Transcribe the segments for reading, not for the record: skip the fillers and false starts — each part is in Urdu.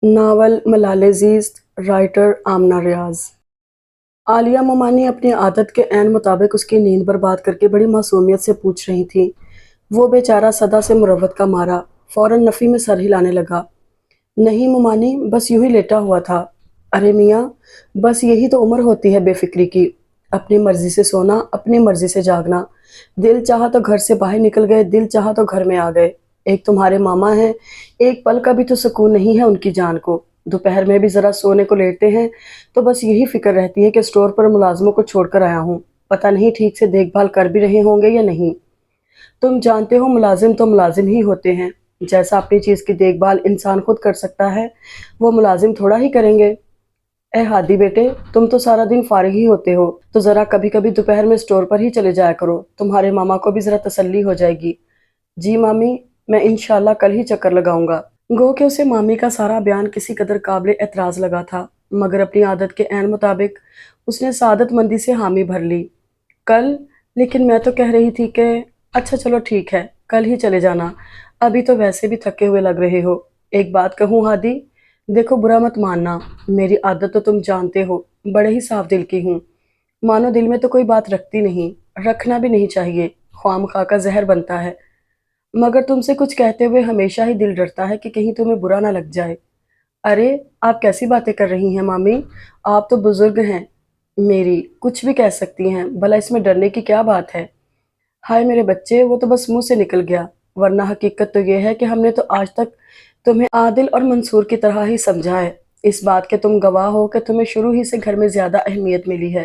ناول ملال عزیز، رائٹر آمنہ ریاض۔ عالیہ مومانی اپنی عادت کے عین مطابق اس کی نیند برباد کر کے بڑی معصومیت سے پوچھ رہی تھی۔ وہ بیچارہ صدا سے مروت کا مارا فوراً نفی میں سر ہلانے لگا۔ نہیں مومانی، بس یوں ہی لیٹا ہوا تھا۔ ارے میاں، بس یہی تو عمر ہوتی ہے بے فکری کی، اپنی مرضی سے سونا، اپنی مرضی سے جاگنا، دل چاہا تو گھر سے باہر نکل گئے، دل چاہا تو گھر میں آ گئے۔ ایک تمہارے ماما ہیں، ایک پل کا بھی تو سکون نہیں ہے ان کی جان کو۔ دوپہر میں بھی ذرا سونے کو لیٹتے ہیں تو بس یہی فکر رہتی ہے کہ اسٹور پر ملازموں کو چھوڑ کر آیا ہوں، پتہ نہیں ٹھیک سے دیکھ بھال کر بھی رہے ہوں گے یا نہیں۔ تم جانتے ہو ملازم تو ملازم ہی ہوتے ہیں، جیسا اپنی چیز کی دیکھ بھال انسان خود کر سکتا ہے وہ ملازم تھوڑا ہی کریں گے۔ اے ہادی بیٹے، تم تو سارا دن فارغ ہی ہوتے ہو تو ذرا کبھی کبھی دوپہر میں اسٹور پر ہی چلے جایا کرو، تمہارے ماما کو بھی ذرا تسلی ہو جائے گی۔ جی مامی، میں انشاءاللہ کل ہی چکر لگاؤں گا۔ گو کہ اسے مامی کا سارا بیان کسی قدر قابل اعتراض لگا تھا، مگر اپنی عادت کے عین مطابق اس نے سعادت مندی سے حامی بھر لی۔ کل؟ لیکن میں تو کہہ رہی تھی کہ… اچھا چلو ٹھیک ہے، کل ہی چلے جانا، ابھی تو ویسے بھی تھکے ہوئے لگ رہے ہو۔ ایک بات کہوں ہادی، دیکھو برا مت ماننا، میری عادت تو تم جانتے ہو، بڑے ہی صاف دل کی ہوں، مانو دل میں تو کوئی بات رکھتی نہیں، رکھنا بھی نہیں چاہیے، خواہ مخواہ کا زہر بنتا ہے، مگر تم سے کچھ کہتے ہوئے ہمیشہ ہی دل ڈرتا ہے کہ کہیں تمہیں برا نہ لگ جائے۔ ارے آپ کیسی باتیں کر رہی ہیں مامی، آپ تو بزرگ ہیں میری، کچھ بھی کہہ سکتی ہیں، بھلا اس میں ڈرنے کی کیا بات ہے؟ ہائے میرے بچے، وہ تو بس منہ سے نکل گیا، ورنہ حقیقت تو یہ ہے کہ ہم نے تو آج تک تمہیں عادل اور منصور کی طرح ہی سمجھا ہے، اس بات کے تم گواہ ہو کہ تمہیں شروع ہی سے گھر میں زیادہ اہمیت ملی ہے۔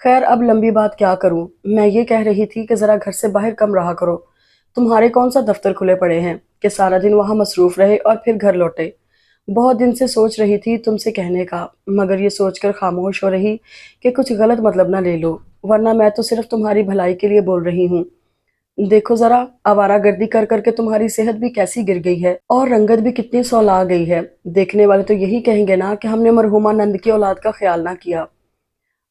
خیر اب لمبی بات کیا کروں، میں یہ کہہ رہی تھی کہ ذرا گھر سے باہر کم رہا کرو، تمہارے کون سا دفتر کھلے پڑے ہیں کہ سارا دن وہاں مصروف رہے اور پھر گھر لوٹے۔ بہت دن سے سوچ رہی تھی تم سے کہنے کا، مگر یہ سوچ کر خاموش ہو رہی کہ کچھ غلط مطلب نہ لے لو، ورنہ میں تو صرف تمہاری بھلائی کے لیے بول رہی ہوں۔ دیکھو ذرا، آوارہ گردی کر کر کے تمہاری صحت بھی کیسی گر گئی ہے اور رنگت بھی کتنی سولا گئی ہے، دیکھنے والے تو یہی کہیں گے نا کہ ہم نے مرحومہ نند کی اولاد کا خیال نہ کیا۔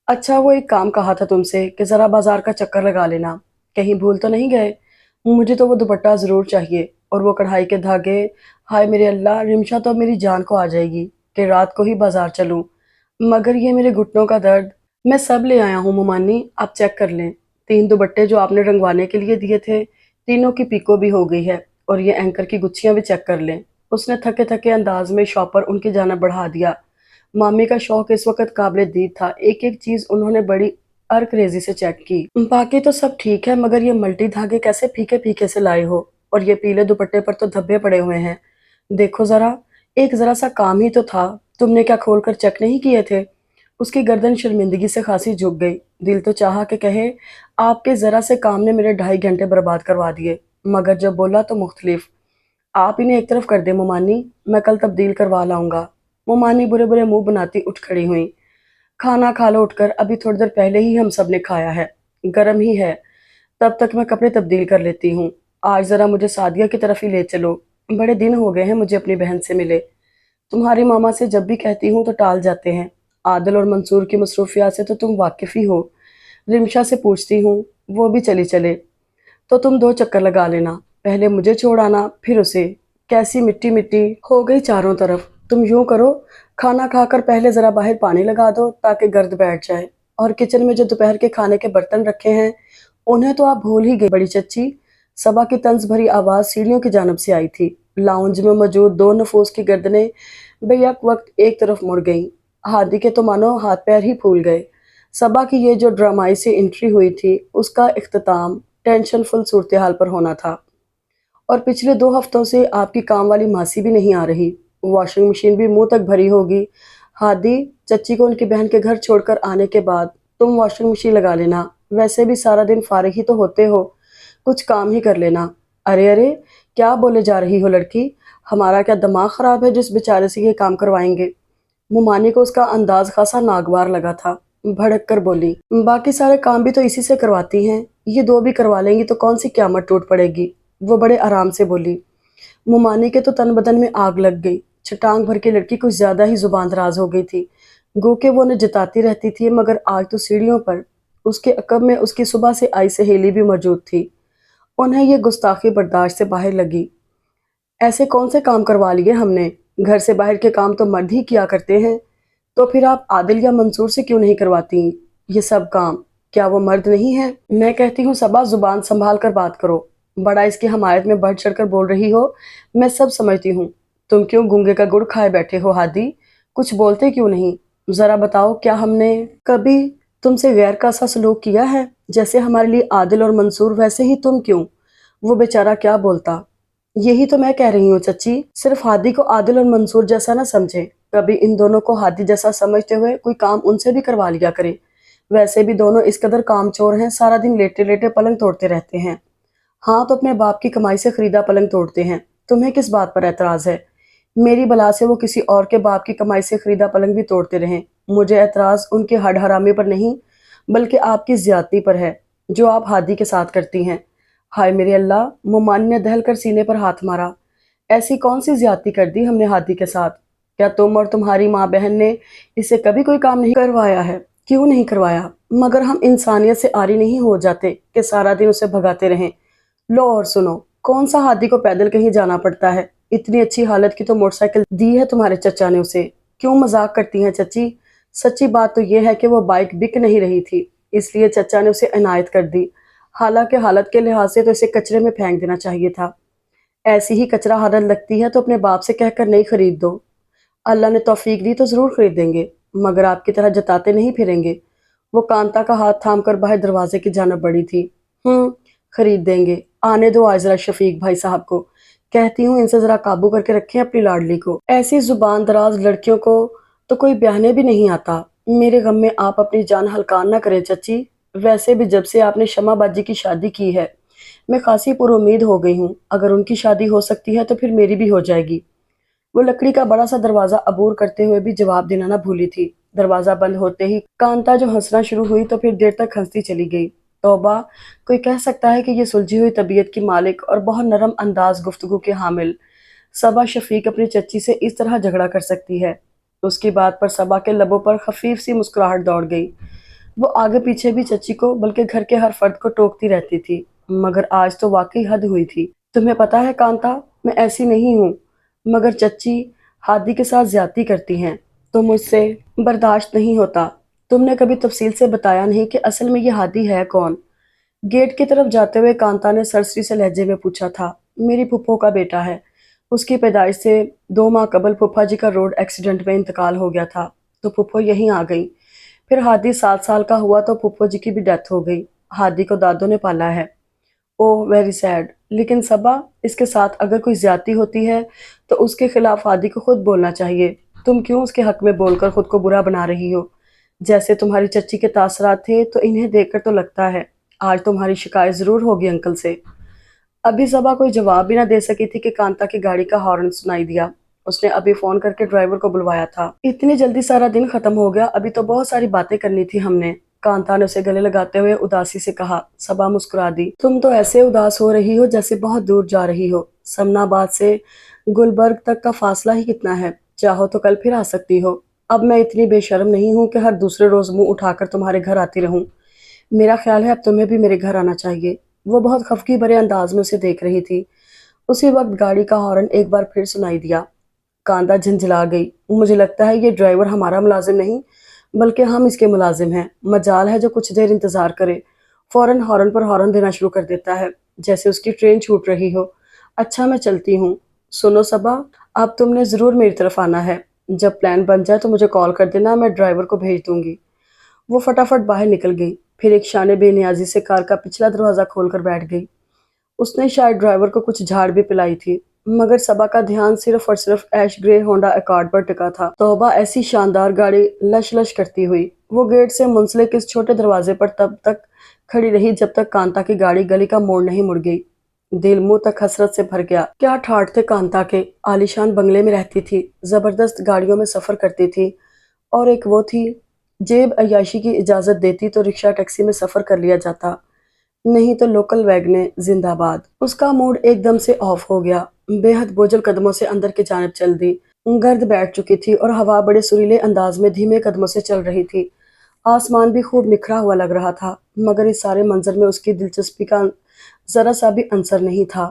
اچھا وہ ایک کام کہا تھا تم سے کہ ذرا بازار کا چکر لگا لینا، کہیں بھول تو نہیں گئے؟ مجھے تو وہ دوپٹہ ضرور چاہیے اور وہ کڑھائی کے دھاگے، ہائے میرے اللہ، رمشا تو میری جان کو آ جائے گی کہ رات کو ہی بازار چلوں، مگر یہ میرے گھٹنوں کا درد۔ میں سب لے آیا ہوں مومانی، آپ چیک کر لیں، 3 دوپٹے جو آپ نے رنگوانے کے لیے دیے تھے، تینوں کی پیکو بھی ہو گئی ہے، اور یہ اینکر کی گچھیاں بھی چیک کر لیں۔ اس نے تھکے تھکے انداز میں شاپر ان کی جانب بڑھا دیا۔ مامی کا شوق اس وقت قابل دید تھا، ایک ایک چیز انہوں نے بڑی ارک ریزی سے چیک کی۔ باقی تو سب ٹھیک ہے، مگر یہ ملٹی دھاگے کیسے پھیکے پھیکے سے لائے ہو، اور یہ پیلے دوپٹے پر تو دھبے پڑے ہوئے ہیں، دیکھو ذرا، ایک ذرا سا کام ہی تو تھا، تم نے کیا کھول کر چیک نہیں کیے تھے؟ اس کی گردن شرمندگی سے خاصی جھک گئی، دل تو چاہا کہ کہے آپ کے ذرا سے کام نے میرے 2.5 گھنٹے برباد کروا دیے، مگر جب بولا تو مختلف۔ آپ انہیں ایک طرف کر دیں مومانی، میں کل تبدیل کروا لاؤں گا۔ مومانی برے برے منہ بناتی اٹھ کھڑی ہوئیں۔ کھانا کھا لو اٹھ کر، ابھی تھوڑی دیر پہلے ہی ہم سب نے کھایا ہے، گرم ہی ہے، تب تک میں کپڑے تبدیل کر لیتی ہوں۔ آج ذرا مجھے سعدیہ کی طرف ہی لے چلو، بڑے دن ہو گئے ہیں مجھے اپنی بہن سے ملے، تمہاری ماما سے جب بھی کہتی ہوں تو ٹال جاتے ہیں، عادل اور منصور کی مصروفیات سے تو تم واقف ہی ہو، رمشا سے پوچھتی ہوں، وہ بھی چلی چلے تو تم 2 چکر لگا لینا، پہلے مجھے چھوڑ آنا پھر اسے، کیسی مٹی مٹی ہو گئی چاروں طرف۔ تم یوں کرو، کھانا کھا کر پہلے ذرا باہر پانی لگا دو تاکہ گرد بیٹھ جائے، اور کچن میں جو دوپہر کے کھانے کے برتن رکھے ہیں انہیں تو آپ بھول ہی گئی بڑی چچی۔ صبا کی طنز بھری آواز سیڑھیوں کی جانب سے آئی تھی۔ لاؤنج میں موجود 2 نفوس کی گردنیں بے یک وقت ایک طرف مڑ گئیں، ہادی کے تو مانو ہاتھ پیر ہی پھول گئے۔ صبا کی یہ جو ڈرامائی سی انٹری ہوئی تھی اس کا اختتام ٹینشن فل صورتحال پر ہونا تھا، اور پچھلے 2 ہفتوں سے آپ کی کام والی ماسی بھی نہیں آ رہی، واشنگ مشین بھی منہ تک بھری ہوگی۔ ہادی، چچی کو ان کی بہن کے گھر چھوڑ کر آنے کے بعد تم واشنگ مشین لگا لینا، ویسے بھی سارا دن فارغ ہی تو ہوتے ہو، کچھ کام ہی کر لینا۔ ارے ارے، کیا بولے جا رہی ہو لڑکی، ہمارا کیا دماغ خراب ہے جس بیچارے سے یہ کام کروائیں گے؟ مومانی کو اس کا انداز خاصا ناگوار لگا تھا، بھڑک کر بولی، باقی سارے کام بھی تو اسی سے کرواتی ہیں، یہ 2 بھی کروا لیں گی تو کون سی قیامت ٹوٹ پڑے گی؟ وہ بڑے آرام سے بولی۔ مومانی کے تو تن بدن میں آگ لگ گئی، چھٹانگ بھر کے لڑکی کچھ زیادہ ہی زبان دراز ہو گئی تھی، گو کہ وہ انہیں جتاتی رہتی تھی، مگر آج تو سیڑھیوں پر اس کے عقب میں اس کی صبح سے آئی سہیلی بھی موجود تھی، انہیں یہ گستاخی برداشت سے باہر لگی۔ ایسے کون سے کام کروا لیے ہم نے گھر سے باہر کے کام تو مرد ہی کیا کرتے ہیں، تو پھر آپ عادل یا منصور سے کیوں نہیں کرواتی یہ سب کام؟ کیا وہ مرد نہیں ہے؟ میں کہتی ہوں صبا، زبان سنبھال کر بات کرو، بڑا اس کی حمایت میں بڑھ چڑھ کر بول رہی ہو، میں سب سمجھتی ہوں۔ تم کیوں گونگے کا گڑ کھائے بیٹھے ہو ہادی؟ کچھ بولتے کیوں نہیں؟ ذرا بتاؤ، کیا ہم نے کبھی تم سے غیر کا سا سلوک کیا ہے؟ جیسے ہمارے لیے عادل اور منصور، ویسے ہی تم کیوں؟ وہ بیچارہ کیا بولتا؟ یہی تو میں کہہ رہی ہوں چچی، صرف ہادی کو عادل اور منصور جیسا نہ سمجھے، کبھی ان دونوں کو ہادی جیسا سمجھتے ہوئے کوئی کام ان سے بھی کروا لیا کرے۔ ویسے بھی دونوں اس قدر کام چور ہیں، سارا دن لیٹے لیٹے پلنگ توڑتے رہتے ہیں۔ ہاں تو اپنے باپ کی کمائی سے خریدا پلنگ توڑتے ہیں، تمہیں کس بات پر اعتراض ہے؟ میری بلا سے وہ کسی اور کے باپ کی کمائی سے خریدا پلنگ بھی توڑتے رہیں، مجھے اعتراض ان کے ہڈ حرامی پر نہیں بلکہ آپ کی زیادتی پر ہے جو آپ ہادی کے ساتھ کرتی ہیں۔ ہائے میرے اللہ! مومانی نے دہل کر سینے پر ہاتھ مارا۔ ایسی کون سی زیادتی کر دی ہم نے ہادی کے ساتھ؟ کیا تم اور تمہاری ماں بہن نے اسے کبھی کوئی کام نہیں کروایا ہے؟ کیوں نہیں کروایا؟ مگر ہم انسانیت سے عاری نہیں ہو جاتے کہ سارا دن اسے بھگاتے رہیں؟ لو اور سنو، کون سا ہادی کو پیدل کہیں جانا پڑتا ہے؟ اتنی اچھی حالت کی تو موٹر سائیکل دی ہے تمہارے چچا نے اسے۔ کیوں مذاق کرتی ہیں چچی؟ سچی بات تو یہ ہے کہ وہ بائیک بک نہیں رہی تھی، اس لیے چچا نے اسے عنایت کر دی، حالانکہ حالت کے لحاظ سے تو اسے کچرے میں پھینک دینا چاہیے تھا۔ ایسی ہی کچرا حالت لگتی ہے تو اپنے باپ سے کہہ کر نہیں خرید دو، اللہ نے توفیق دی تو ضرور خرید دیں گے، مگر آپ کی طرح جتاتے نہیں پھریں گے۔ وہ کانتا کا ہاتھ تھام کر باہر دروازے کی جانب بڑھی تھی۔ خرید دیں گے، آنے دو آج ذرا شفیق بھائی صاحب کو، کہتی ہوں ان سے ذرا قابو کر کے رکھیں اپنی لاڈلی کو، ایسی زبان دراز لڑکیوں کو تو کوئی بیانے بھی نہیں آتا۔ میرے غم میں آپ اپنی جان ہلکان نہ کریں چچی، ویسے بھی جب سے آپ نے شمع باجی کی شادی کی ہے میں خاصی پر امید ہو گئی ہوں، اگر ان کی شادی ہو سکتی ہے تو پھر میری بھی ہو جائے گی۔ وہ لکڑی کا بڑا سا دروازہ عبور کرتے ہوئے بھی جواب دینا نہ بھولی تھی۔ دروازہ بند ہوتے ہی کانتا جو ہنسنا شروع ہوئی تو پھر دیر تک ہنستی چلی گئی۔ توبہ! کوئی کہہ سکتا ہے کہ یہ سلجھی ہوئی طبیعت کی مالک اور بہت نرم انداز گفتگو کے حامل صبا شفیق اپنی چچی سے اس طرح جھگڑا کر سکتی ہے؟ اس کی بات پر صبا کے لبوں پر خفیف سی مسکراہٹ دوڑ گئی۔ وہ آگے پیچھے بھی چچی کو بلکہ گھر کے ہر فرد کو ٹوکتی رہتی تھی، مگر آج تو واقعی حد ہوئی تھی۔ تمہیں پتا ہے کانتا، میں ایسی نہیں ہوں، مگر چچی ہادی کے ساتھ زیادتی کرتی ہیں تو مجھ سے برداشت نہیں ہوتا۔ تم نے کبھی تفصیل سے بتایا نہیں کہ اصل میں یہ ہادی ہے کون؟ گیٹ کی طرف جاتے ہوئے کانتا نے سرسری سے لہجے میں پوچھا تھا۔ میری پھپھو کا بیٹا ہے، اس کی پیدائش سے 2 ماہ قبل پھپھا جی کا روڈ ایکسیڈنٹ میں انتقال ہو گیا تھا تو پھپھو یہیں آ گئی، پھر ہادی 7 سال کا ہوا تو پھپھو جی کی بھی ڈیتھ ہو گئی۔ ہادی کو دادوں نے پالا ہے۔ اوہ ویری سیڈ، لیکن صبا اس کے ساتھ اگر کوئی زیادتی ہوتی ہے تو اس کے خلاف ہادی کو خود بولنا چاہیے۔ تم کیوں اس کے حق میں بول کر خود کو برا بنا رہی ہو؟ جیسے تمہاری چچی کے تاثرات تھے تو انہیں دیکھ کر تو لگتا ہے آج تمہاری شکایت ضرور ہوگی انکل سے۔ ابھی صبا کوئی جواب بھی نہ دے سکی تھی کہ کانتا کی گاڑی کا ہارن سنائی دیا۔ اس نے ابھی فون کر کے ڈرائیور کو بلوایا تھا۔ اتنی جلدی سارا دن ختم ہو گیا، ابھی تو بہت ساری باتیں کرنی تھی ہم نے، کانتا نے اسے گلے لگاتے ہوئے اداسی سے کہا۔ صبا مسکرا دی۔ تم تو ایسے اداس ہو رہی ہو جیسے بہت دور جا رہی ہو، سمنا آباد سے گلبرگ تک کا فاصلہ ہی کتنا ہے، چاہو تو کل پھر آ سکتی ہو۔ اب میں اتنی بے شرم نہیں ہوں کہ ہر دوسرے روز منہ اٹھا کر تمہارے گھر آتی رہوں۔ میرا خیال ہے اب تمہیں بھی میرے گھر آنا چاہیے۔ وہ بہت خفگی بھرے انداز میں اسے دیکھ رہی تھی۔ اسی وقت گاڑی کا ہارن ایک بار پھر سنائی دیا۔ کانتا جھنجھلا گئی۔ مجھے لگتا ہے یہ ڈرائیور ہمارا ملازم نہیں بلکہ ہم اس کے ملازم ہیں، مجال ہے جو کچھ دیر انتظار کرے، فوراً ہارن پر ہارن دینا شروع کر دیتا ہے جیسے اس کی ٹرین چھوٹ رہی ہو۔ اچھا میں چلتی ہوں۔ سنو صبا، اب تم نے ضرور میری طرف آنا ہے، جب پلان بن جائے تو مجھے کال کر دینا، میں ڈرائیور کو بھیج دوں گی۔ وہ فٹافٹ باہر نکل گئی، پھر ایک شانے بے نیازی سے کار کا پچھلا دروازہ کھول کر بیٹھ گئی۔ اس نے شاید ڈرائیور کو کچھ جھاڑ بھی پلائی تھی، مگر صبا کا دھیان صرف اور صرف ایش گرے ہونڈا ایکارڈ پر ٹکا تھا۔ توبہ! ایسی شاندار گاڑی لش لش کرتی ہوئی وہ گیٹ سے منسلک اس چھوٹے دروازے پر تب تک کھڑی رہی جب تک کانتا کی گاڑی گلی کا موڑ نہیں مڑ گئی۔ دل منہ تک حسرت سے بھر گیا۔ کیا ٹھاٹھ تھے کانتا کے، عالیشان بنگلے میں رہتی تھی، زبردست گاڑیوں میں سفر کرتی تھی، اور ایک وہ تھی جیب عیاشی کی اجازت دیتی تو رکشہ ٹیکسی میں سفر کر لیا جاتا، نہیں تو لوکل ویگنیں زندہ باد۔ اس کا موڈ ایک دم سے آف ہو گیا، بے حد بوجھل قدموں سے اندر کی جانب چل دی۔ گرد بیٹھ چکی تھی اور ہوا بڑے سریلے انداز میں دھیمے قدموں سے چل رہی تھی۔ آسمان بھی خوب نکھرا ہوا لگ رہا تھا، مگر اس سارے منظر میں اس کی دلچسپی کا ذرا سا بھی عنصر نہیں تھا۔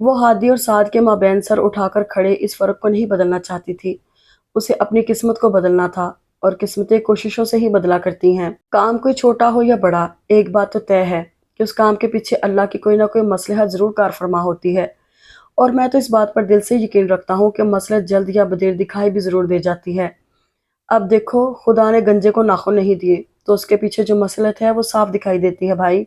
وہ ہادی اور سعد کے مابین سر اٹھا کر کھڑے اس فرق کو نہیں بدلنا چاہتی تھی۔ اسے اپنی قسمت کو بدلنا تھا، اور قسمتیں کوششوں سے ہی بدلا کرتی ہیں۔ کام کوئی چھوٹا ہو یا بڑا، ایک بات تو طے ہے کہ اس کام کے پیچھے اللہ کی کوئی نہ کوئی مصلحت ضرور کار فرما ہوتی ہے، اور میں تو اس بات پر دل سے یقین رکھتا ہوں کہ مصلحت جلد یا بدیر دکھائی بھی ضرور دے جاتی ہے۔ اب دیکھو، خدا نے گنجے کو ناخن نہیں دیے تو اس کے پیچھے جو مصلحت ہے وہ صاف دکھائی دیتی ہے بھائی۔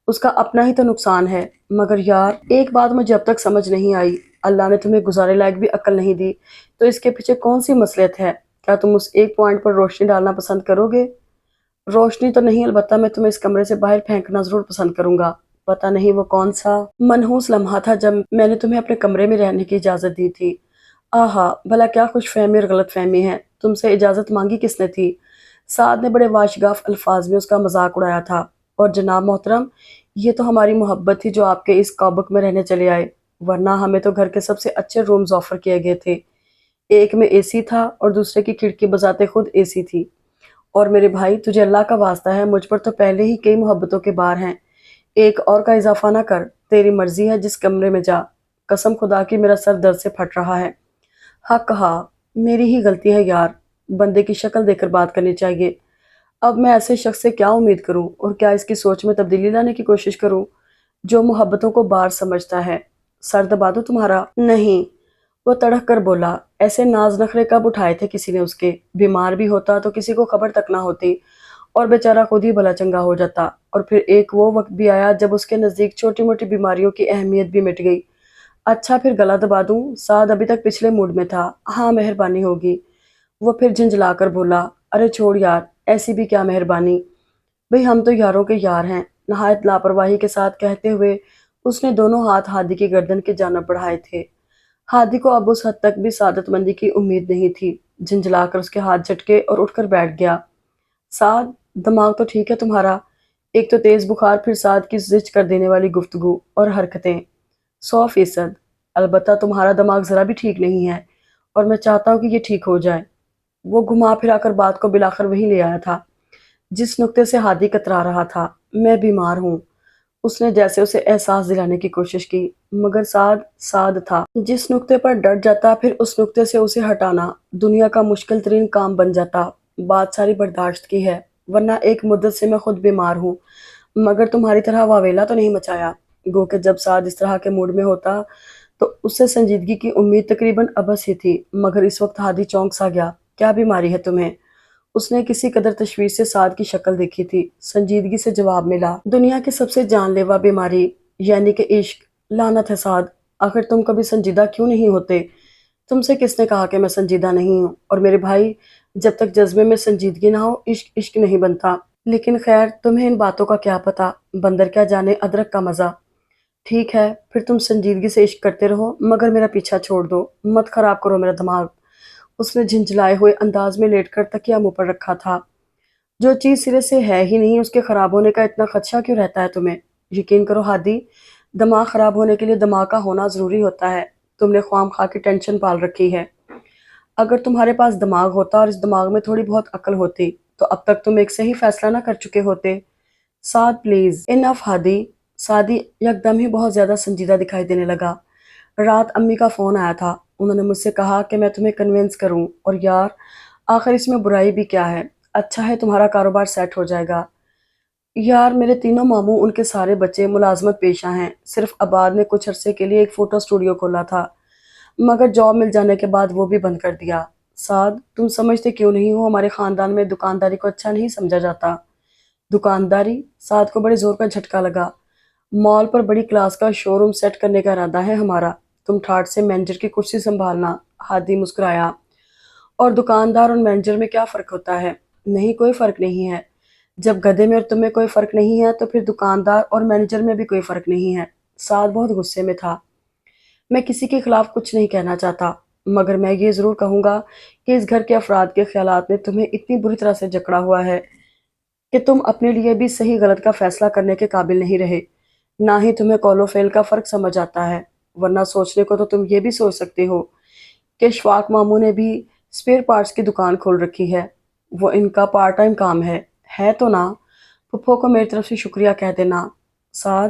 اس کا اپنا ہی تو نقصان ہے۔ مگر یار، ایک بات مجھے اب تک سمجھ نہیں آئی، اللہ نے تمہیں گزارے لائق بھی عقل نہیں دی تو اس کے پیچھے کون سی مصلحت ہے؟ کیا تم اس ایک پوائنٹ پر روشنی ڈالنا پسند کرو گے؟ روشنی تو نہیں، البتہ میں تمہیں اس کمرے سے باہر پھینکنا ضرور پسند کروں گا۔ پتہ نہیں وہ کون سا منحوس لمحہ تھا جب میں نے تمہیں اپنے کمرے میں رہنے کی اجازت دی تھی۔ آہا، بھلا کیا خوش فہمی اور غلط فہمی ہے، تم سے اجازت مانگی کس نے تھی؟ سعد نے بڑے واشگاف الفاظ میں اس کا مذاق اڑایا تھا۔ اور جناب محترم، یہ تو ہماری محبت تھی جو آپ کے اس کابک میں رہنے چلے آئے، ورنہ ہمیں تو گھر کے سب سے اچھے رومز آفر کیے گئے تھے۔ ایک میں اے سی تھا اور دوسرے کی کھڑکی بذات خود اے سی تھی۔ اور میرے بھائی، تجھے اللہ کا واسطہ ہے، مجھ پر تو پہلے ہی کئی محبتوں کے بار ہیں، ایک اور کا اضافہ نہ کر۔ تیری مرضی ہے، جس کمرے میں جا۔ قسم خدا کی میرا سر درد سے پھٹ رہا ہے۔ حق کہا، میری ہی غلطی ہے یار، بندے کی شکل دیکھ کر بات کرنی چاہیے۔ اب میں ایسے شخص سے کیا امید کروں اور کیا اس کی سوچ میں تبدیلی لانے کی کوشش کروں جو محبتوں کو بار سمجھتا ہے؟ سر دبا دو تمہارا؟ نہیں، وہ تڑک کر بولا۔ ایسے ناز نخرے کب اٹھائے تھے کسی نے اس کے؟ بیمار بھی ہوتا تو کسی کو خبر تک نہ ہوتی اور بیچارہ خود ہی بھلا چنگا ہو جاتا، اور پھر ایک وہ وقت بھی آیا جب اس کے نزدیک چھوٹی موٹی بیماریوں کی اہمیت بھی مٹ گئی۔ اچھا، پھر گلا دبا دوں؟ سعد ابھی تک پچھلے موڈ میں تھا۔ ہاں، مہربانی ہوگی۔ وہ پھر جھنجھلا کر بولا، ارے چھوڑ یار، ایسی بھی کیا مہربانی، بھئی ہم تو یاروں کے یار ہیں، نہایت لاپرواہی کے ساتھ کہتے ہوئے اس نے دونوں ہاتھ ہادی کی گردن کی جانب بڑھائے تھے۔ ہادی کو اب اس حد تک بھی سعادت مندی کی امید نہیں تھی، جھنجھلا کر اس کے ہاتھ جھٹکے اور اٹھ کر بیٹھ گیا۔ سعد، دماغ تو ٹھیک ہے تمہارا؟ ایک تو تیز بخار، پھر سعد کی زج کر دینے والی گفتگو اور حرکتیں۔ 100%۔ البتہ تمہارا دماغ ذرا بھی ٹھیک نہیں ہے، اور میں چاہتا ہوں کہ یہ ٹھیک ہو جائے۔ وہ گھما پھرا کر بات کو بلاخر وہی لے آیا تھا جس نقطے سے ہادی کترا رہا تھا۔ میں بیمار ہوں۔ اس نے جیسے اسے احساس دلانے کی کوشش کی، مگر سعد تھا۔ جس نقطے پر ڈٹ جاتا پھر اس نقطے سے اسے ہٹانا دنیا کا مشکل ترین کام بن جاتا۔ بات ساری برداشت کی ہے، ورنہ ایک مدت سے میں خود بیمار ہوں، مگر تمہاری طرح واویلا تو نہیں مچایا۔ گو کہ جب سعد اس طرح کے موڈ میں ہوتا تو اس سے سنجیدگی کی امید تقریباً ابس ہی تھی، مگر اس وقت ہادی چونک سا گیا۔ کیا بیماری ہے تمہیں؟ اس نے کسی قدر تشویش سے سعد کی شکل دیکھی تھی۔ سنجیدگی سے جواب ملا، دنیا کی سب سے جان لیوا بیماری، یعنی کہ عشق۔ لعنت ہے سعد، آخر تم کبھی سنجیدہ کیوں نہیں ہوتے؟ تم سے کس نے کہا کہ میں سنجیدہ نہیں ہوں؟ اور میرے بھائی، جب تک جذبے میں سنجیدگی نہ ہو، عشق عشق نہیں بنتا۔ لیکن خیر، تمہیں ان باتوں کا کیا پتا، بندر کیا جانے ادرک کا مزہ۔ ٹھیک ہے، پھر تم سنجیدگی سے عشق کرتے رہو، مگر میرا پیچھا چھوڑ دو، مت خراب کرو میرا دماغ۔ اس نے جھنجھلائے ہوئے انداز میں لیٹ کر تکیہ منہ پر رکھا تھا۔ جو چیز سرے سے ہے ہی نہیں، اس کے خراب ہونے کا اتنا خدشہ کیوں رہتا ہے تمہیں؟ یقین کرو ہادی، دماغ خراب ہونے کے لیے دماغ کا ہونا ضروری ہوتا ہے۔ تم نے خواہ مخواہ کی ٹینشن پال رکھی ہے۔ اگر تمہارے پاس دماغ ہوتا اور اس دماغ میں تھوڑی بہت عقل ہوتی تو اب تک تم ایک صحیح فیصلہ نہ کر چکے ہوتے۔ سعد پلیز، انف ہادی۔ سعدی یکدم ہی بہت زیادہ سنجیدہ دکھائی دینے لگا۔ رات امی کا فون آیا تھا، انہوں نے مجھ سے کہا کہ میں تمہیں کنونس کروں، اور یار، آخر اس میں برائی بھی کیا ہے؟ اچھا ہے تمہارا کاروبار سیٹ ہو جائے گا۔ یار، میرے تینوں ماموں، ان کے سارے بچے ملازمت پیشہ ہیں، صرف آباد نے کچھ عرصے کے لیے ایک فوٹو اسٹوڈیو کھولا تھا، مگر جاب مل جانے کے بعد وہ بھی بند کر دیا۔ سعد، تم سمجھتے کیوں نہیں ہو، ہمارے خاندان میں دکانداری کو اچھا نہیں سمجھا جاتا۔ دکانداری؟ سعد کو بڑے زور کا جھٹکا لگا۔ مال پر بڑی کلاس کا شو روم سیٹ کرنے کا ارادہ ہے ہمارا، تم ٹھاٹ سے مینیجر کی کرسی سنبھالنا۔ ہادی مسکرایا۔ اور دکاندار اور مینیجر میں کیا فرق ہوتا ہے؟ نہیں، کوئی فرق نہیں ہے۔ جب گدھے میں اور تم میں کوئی فرق نہیں ہے تو پھر دکاندار اور مینیجر میں بھی کوئی فرق نہیں ہے۔ سعد بہت غصے میں تھا۔ میں کسی کے خلاف کچھ نہیں کہنا چاہتا، مگر میں یہ ضرور کہوں گا کہ اس گھر کے افراد کے خیالات نے تمہیں اتنی بری طرح سے جکڑا ہوا ہے کہ تم اپنے لیے بھی صحیح غلط کا فیصلہ کرنے کے قابل نہیں رہے، نہ ہی تمہیں قول و فعل کا فرق سمجھ آتا ہے، ورنہ سوچنے کو تو تم یہ بھی سوچ سکتے ہو کہ اشفاق ماموں نے بھی اسپیئر پارٹس کی دکان کھول رکھی ہے، وہ ان کا پارٹ ٹائم کام ہے تو نا؟ پھپھو کو میری طرف سے شکریہ کہہ دینا سعد،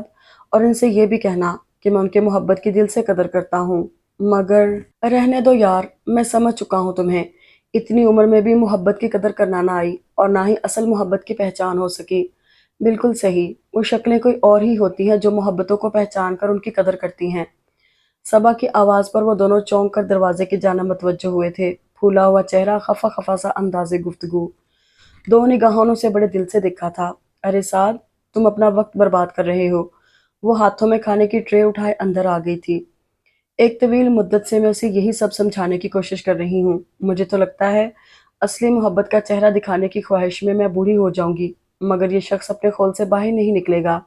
اور ان سے یہ بھی کہنا کہ میں ان کے محبت کی دل سے قدر کرتا ہوں، مگر رہنے دو یار، میں سمجھ چکا ہوں تمہیں۔ اتنی عمر میں بھی محبت کی قدر کرنا نہ آئی اور نہ ہی اصل محبت کی پہچان ہو سکی۔ بالکل صحیح، وہ شکلیں کوئی اور ہی ہوتی ہیں جو محبتوں کو پہچان کر ان کی قدر کرتی ہیں۔ صبا کی آواز پر وہ دونوں چونک کر دروازے کی جانب متوجہ ہوئے تھے، پھولا ہوا چہرہ، خفا خفا سا انداز گفتگو، دو نگاہوں نے اسے بڑے دل سے دیکھا تھا۔ ارے سعد، تم اپنا وقت برباد کر رہے ہو۔ وہ ہاتھوں میں کھانے کی ٹرے اٹھائے اندر آ گئی تھی۔ ایک طویل مدت سے میں اسے یہی سب سمجھانے کی کوشش کر رہی ہوں۔ مجھے تو لگتا ہے اصلی محبت کا چہرہ دکھانے کی خواہش میں بوڑھی ہو جاؤں گی، مگر یہ شخص اپنے خول سے باہر نہیں نکلے گا۔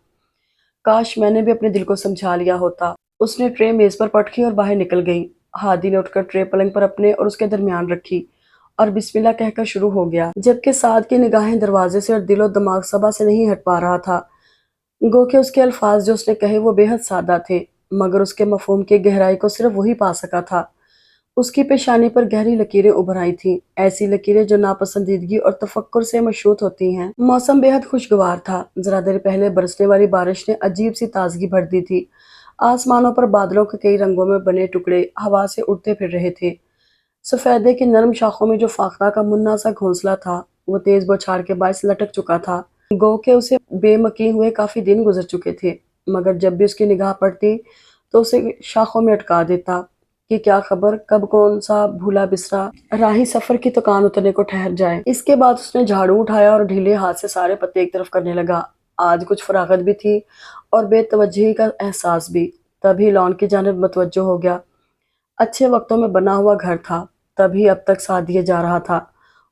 کاش میں نے بھی اپنے دل کو سمجھا لیا ہوتا۔ اس نے ٹرے میز پر پٹکی اور باہر نکل گئی۔ ہادی نے اٹھ کر ٹرے پلنگ پر اپنے اور اس کے درمیان رکھی اور بسم اللہ کہہ کر شروع ہو گیا، جبکہ سعد کی نگاہیں دروازے سے اور دل و دماغ صبا سے نہیں ہٹ پا رہا تھا۔ گو کہ اس کے الفاظ جو اس نے کہے وہ بے حد سادہ تھے، مگر اس کے مفہوم کی گہرائی کو صرف وہی پا سکا تھا۔ اس کی پیشانی پر گہری لکیریں ابھر آئی تھیں، ایسی لکیریں جو ناپسندیدگی اور تفکر سے مشروط ہوتی ہیں۔ موسم بے حد خوشگوار تھا، ذرا دیر پہلے برسنے والی بارش نے عجیب سی تازگی بھر دی تھی۔ آسمانوں پر بادلوں کے کئی رنگوں میں بنے ٹکڑے ہوا سے اڑتے پھر رہے تھے۔ سفیدے کی نرم شاخوں میں جو فاختہ کا منا سا گھونسلہ تھا، وہ تیز بوچھاڑ کے باعث لٹک چکا تھا۔ گو کہ اسے بے مکین ہوئے کافی دن گزر چکے تھے، مگر جب بھی اس کی نگاہ پڑتی تو اسے شاخوں میں اٹکا دیتا کہ کیا خبر کب کون سا بھولا بسرا راہی سفر کی تکان اترنے کو ٹھہر جائے۔ اس کے بعد اس نے جھاڑو اٹھایا اور ڈھیلے ہاتھ سے سارے پتے ایک طرف کرنے لگا۔ آج کچھ فراغت بھی تھی اور بے توجہی کا احساس بھی۔ تبھی لان کی جانب متوجہ ہو گیا۔ اچھے وقتوں میں بنا ہوا گھر تھا، تبھی اب تک ساتھ دیے جا رہا تھا،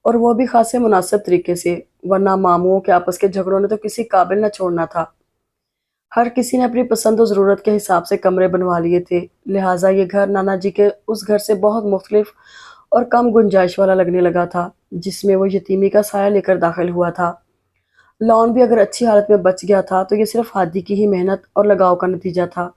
اور وہ بھی خاصے مناسب طریقے سے، ورنہ ماموں کے آپس کے جھگڑوں نے تو کسی قابل نہ چھوڑنا تھا۔ ہر کسی نے اپنی پسند و ضرورت کے حساب سے کمرے بنوا لیے تھے، لہٰذا یہ گھر نانا جی کے اس گھر سے بہت مختلف اور کم گنجائش والا لگنے لگا تھا جس میں وہ یتیمی کا سایہ لے کر داخل ہوا تھا۔ لان بھی اگر اچھی حالت میں بچ گیا تھا تو یہ صرف ہادی کی ہی محنت اور لگاؤ کا نتیجہ تھا،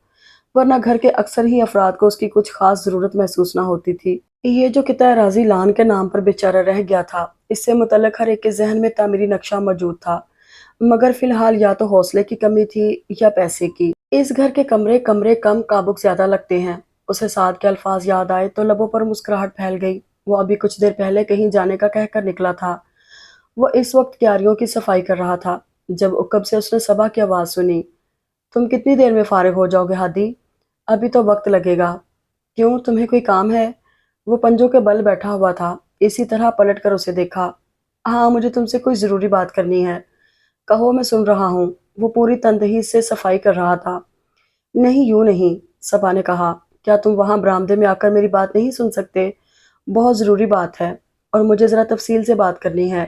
ورنہ گھر کے اکثر ہی افراد کو اس کی کچھ خاص ضرورت محسوس نہ ہوتی تھی۔ یہ جو قطعہ اراضی لان کے نام پر بیچارہ رہ گیا تھا، اس سے متعلق ہر ایک کے ذہن میں تعمیری نقشہ موجود تھا، مگر فی الحال یا تو حوصلے کی کمی تھی یا پیسے کی۔ اس گھر کے کمرے کمرے کم کابک زیادہ لگتے ہیں۔ اسے سعد کے الفاظ یاد آئے تو لبوں پر مسکراہٹ پھیل گئی۔ وہ ابھی کچھ دیر پہلے کہیں جانے کا کہہ کر نکلا تھا۔ وہ اس وقت کیاریوں کی صفائی کر رہا تھا جب عقب سے اس نے صبا کی آواز سنی، تم کتنی دیر میں فارغ ہو جاؤ گے ہادی؟ ابھی تو وقت لگے گا۔ کیوں، تمہیں کوئی کام ہے؟ وہ پنجوں کے بل بیٹھا ہوا تھا، اسی طرح پلٹ کر اسے دیکھا۔ ہاں، مجھے تم سے کوئی ضروری بات کرنی ہے۔ کہو، میں سن رہا ہوں۔ وہ پوری تندہی سے صفائی کر رہا تھا۔ نہیں، یوں نہیں، صبا نے کہا، کیا تم وہاں برآمدے میں آ کر میری بات نہیں سن سکتے؟ بہت ضروری بات ہے اور مجھے ذرا تفصیل سے بات کرنی ہے۔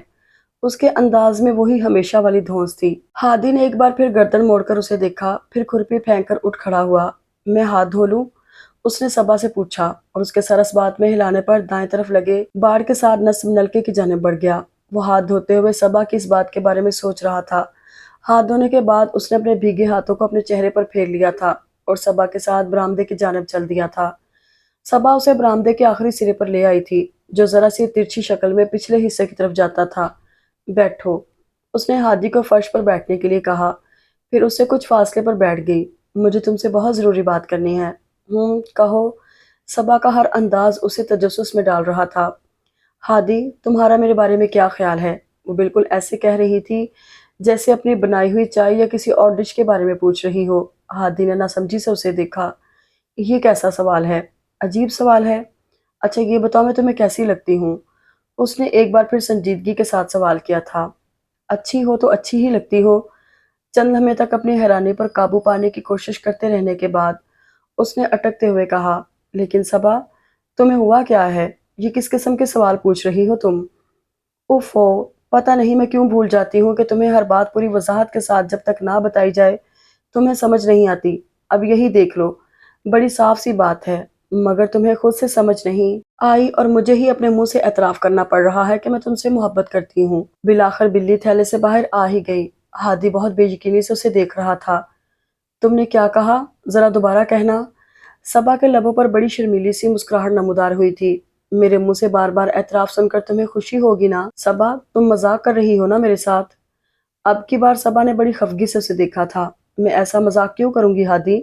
اس کے انداز میں وہی ہمیشہ والی دھونس تھی۔ ہادی نے ایک بار پھر گردن موڑ کر اسے دیکھا، پھر کھرپی پھینک کر اٹھ کھڑا ہوا۔ میں ہاتھ دھو لوں؟ اس نے صبا سے پوچھا اور اس کے سر اس بات میں ہلانے پر دائیں طرف لگے باڑ کے ساتھ نصب نلکے کی جانب بڑھ گیا۔ وہ ہاتھ دھوتے ہوئے صبا کی اس بات کے بارے میں سوچ رہا تھا۔ ہاتھ دھونے کے بعد اس نے اپنے بھیگے ہاتھوں کو اپنے چہرے پر پھیر لیا تھا اور صبا کے ساتھ برآمدے کی جانب چل دیا تھا۔ صبا اسے برآمدے کے آخری سرے پر لے آئی تھی، جو ذرا سی ترچھی شکل میں پچھلے حصے کی طرف جاتا تھا۔ بیٹھو، اس نے ہادی کو فرش پر بیٹھنے کے لیے کہا، پھر اس سے کچھ فاصلے پر بیٹھ گئی۔ مجھے تم سے بہت ضروری بات کرنی ہے۔ کہو۔ صبا کا ہر انداز اسے تجسس میں ڈال رہا تھا۔ ہادی، تمہارا میرے بارے میں کیا خیال ہے؟ وہ بالکل ایسے کہہ رہی تھی جیسے اپنی بنائی ہوئی چائے یا کسی اور ڈش کے بارے میں پوچھ رہی ہو۔ ہادی نے ناسمجھی سے اسے دیکھا۔ یہ کیسا سوال ہے؟ عجیب سوال ہے۔ اچھا یہ بتاؤ، میں تمہیں کیسی لگتی ہوں؟ اس نے ایک بار پھر سنجیدگی کے ساتھ سوال کیا تھا۔ اچھی ہو تو اچھی ہی لگتی ہو۔ چند لمحے تک اپنی حیرانی پر قابو پانے کی کوشش کرتے رہنے کے بعد اس نے اٹکتے ہوئے کہا، لیکن صبا، تمہیں ہوا کیا ہے؟ یہ کس قسم کے سوال پوچھ رہی ہو تم؟ اوفو، پتہ نہیں میں کیوں بھول جاتی ہوں کہ تمہیں ہر بات پوری وضاحت کے ساتھ جب تک نہ بتائی جائے تمہیں سمجھ نہیں آتی۔ اب یہی دیکھ لو، بڑی صاف سی بات ہے، مگر تمہیں خود سے سمجھ نہیں آئی اور مجھے ہی اپنے منہ سے اعتراف کرنا پڑ رہا ہے کہ میں تم سے محبت کرتی ہوں۔ بالآخر بلی تھیلے سے باہر آ ہی گئی۔ ہادی بہت بے یقینی سے اسے دیکھ رہا تھا۔ تم نے کیا کہا؟ ذرا دوبارہ کہنا۔ صبا کے لبوں پر بڑی شرمیلی سی مسکراہٹ نمودار ہوئی تھی۔ میرے منہ سے بار بار اعتراف سن کر تمہیں خوشی ہوگی نا صبا؟ تم مذاق کر رہی ہو نا میرے ساتھ؟ اب کی بار صبا نے بڑی خفگی سے اسے دیکھا تھا۔ میں ایسا مذاق کیوں کروں گی ہادی؟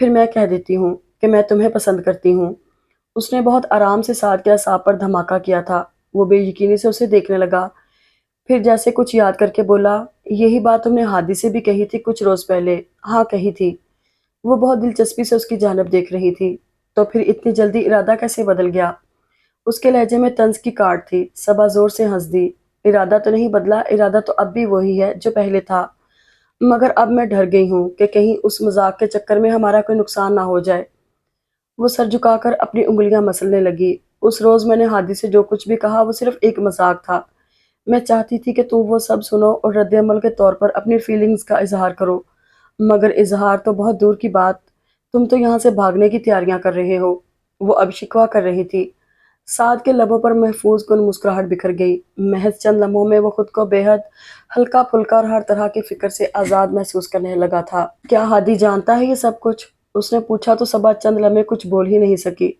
پھر میں کہہ دیتی ہوں کہ میں تمہیں پسند کرتی ہوں۔ اس نے بہت آرام سے سعد کے اعصاب پر دھماکہ کیا تھا۔ وہ بے یقینی سے اسے دیکھنے لگا، پھر جیسے کچھ یاد کر کے بولا، یہی بات تم نے ہادی سے بھی کہی تھی کچھ روز پہلے؟ ہاں کہی تھی۔ وہ بہت دلچسپی سے اس کی جانب دیکھ رہی تھی۔ تو پھر اتنی جلدی ارادہ کیسے بدل گیا؟ اس کے لہجے میں طنز کی کاٹ تھی۔ صبا زور سے ہنس دی۔ ارادہ تو نہیں بدلا، ارادہ تو اب بھی وہی ہے جو پہلے تھا، مگر اب میں ڈر گئی ہوں کہ کہیں اس مذاق کے چکر میں ہمارا کوئی نقصان نہ ہو جائے۔ وہ سر جھکا کر اپنی انگلیاں مسلنے لگی۔ اس روز میں نے ہادی سے جو کچھ بھی کہا وہ صرف ایک مذاق تھا۔ میں چاہتی تھی کہ تم وہ سب سنو اور رد عمل کے طور پر اپنی فیلنگز کا اظہار کرو، مگر اظہار تو بہت دور کی بات، تم تو یہاں سے بھاگنے کی تیاریاں کر رہے ہو۔ وہ اب شکوہ کر رہی تھی۔ سعد کے لبوں پر محفوظ کن مسکراہٹ بکھر گئی۔ محض چند لمحوں میں وہ خود کو بے حد ہلکا پھلکا اور ہر طرح کی فکر سے آزاد محسوس کرنے لگا تھا۔ کیا ہادی جانتا ہے یہ سب کچھ؟ اس نے پوچھا تو صبا چند لمحے کچھ بول ہی نہیں سکی،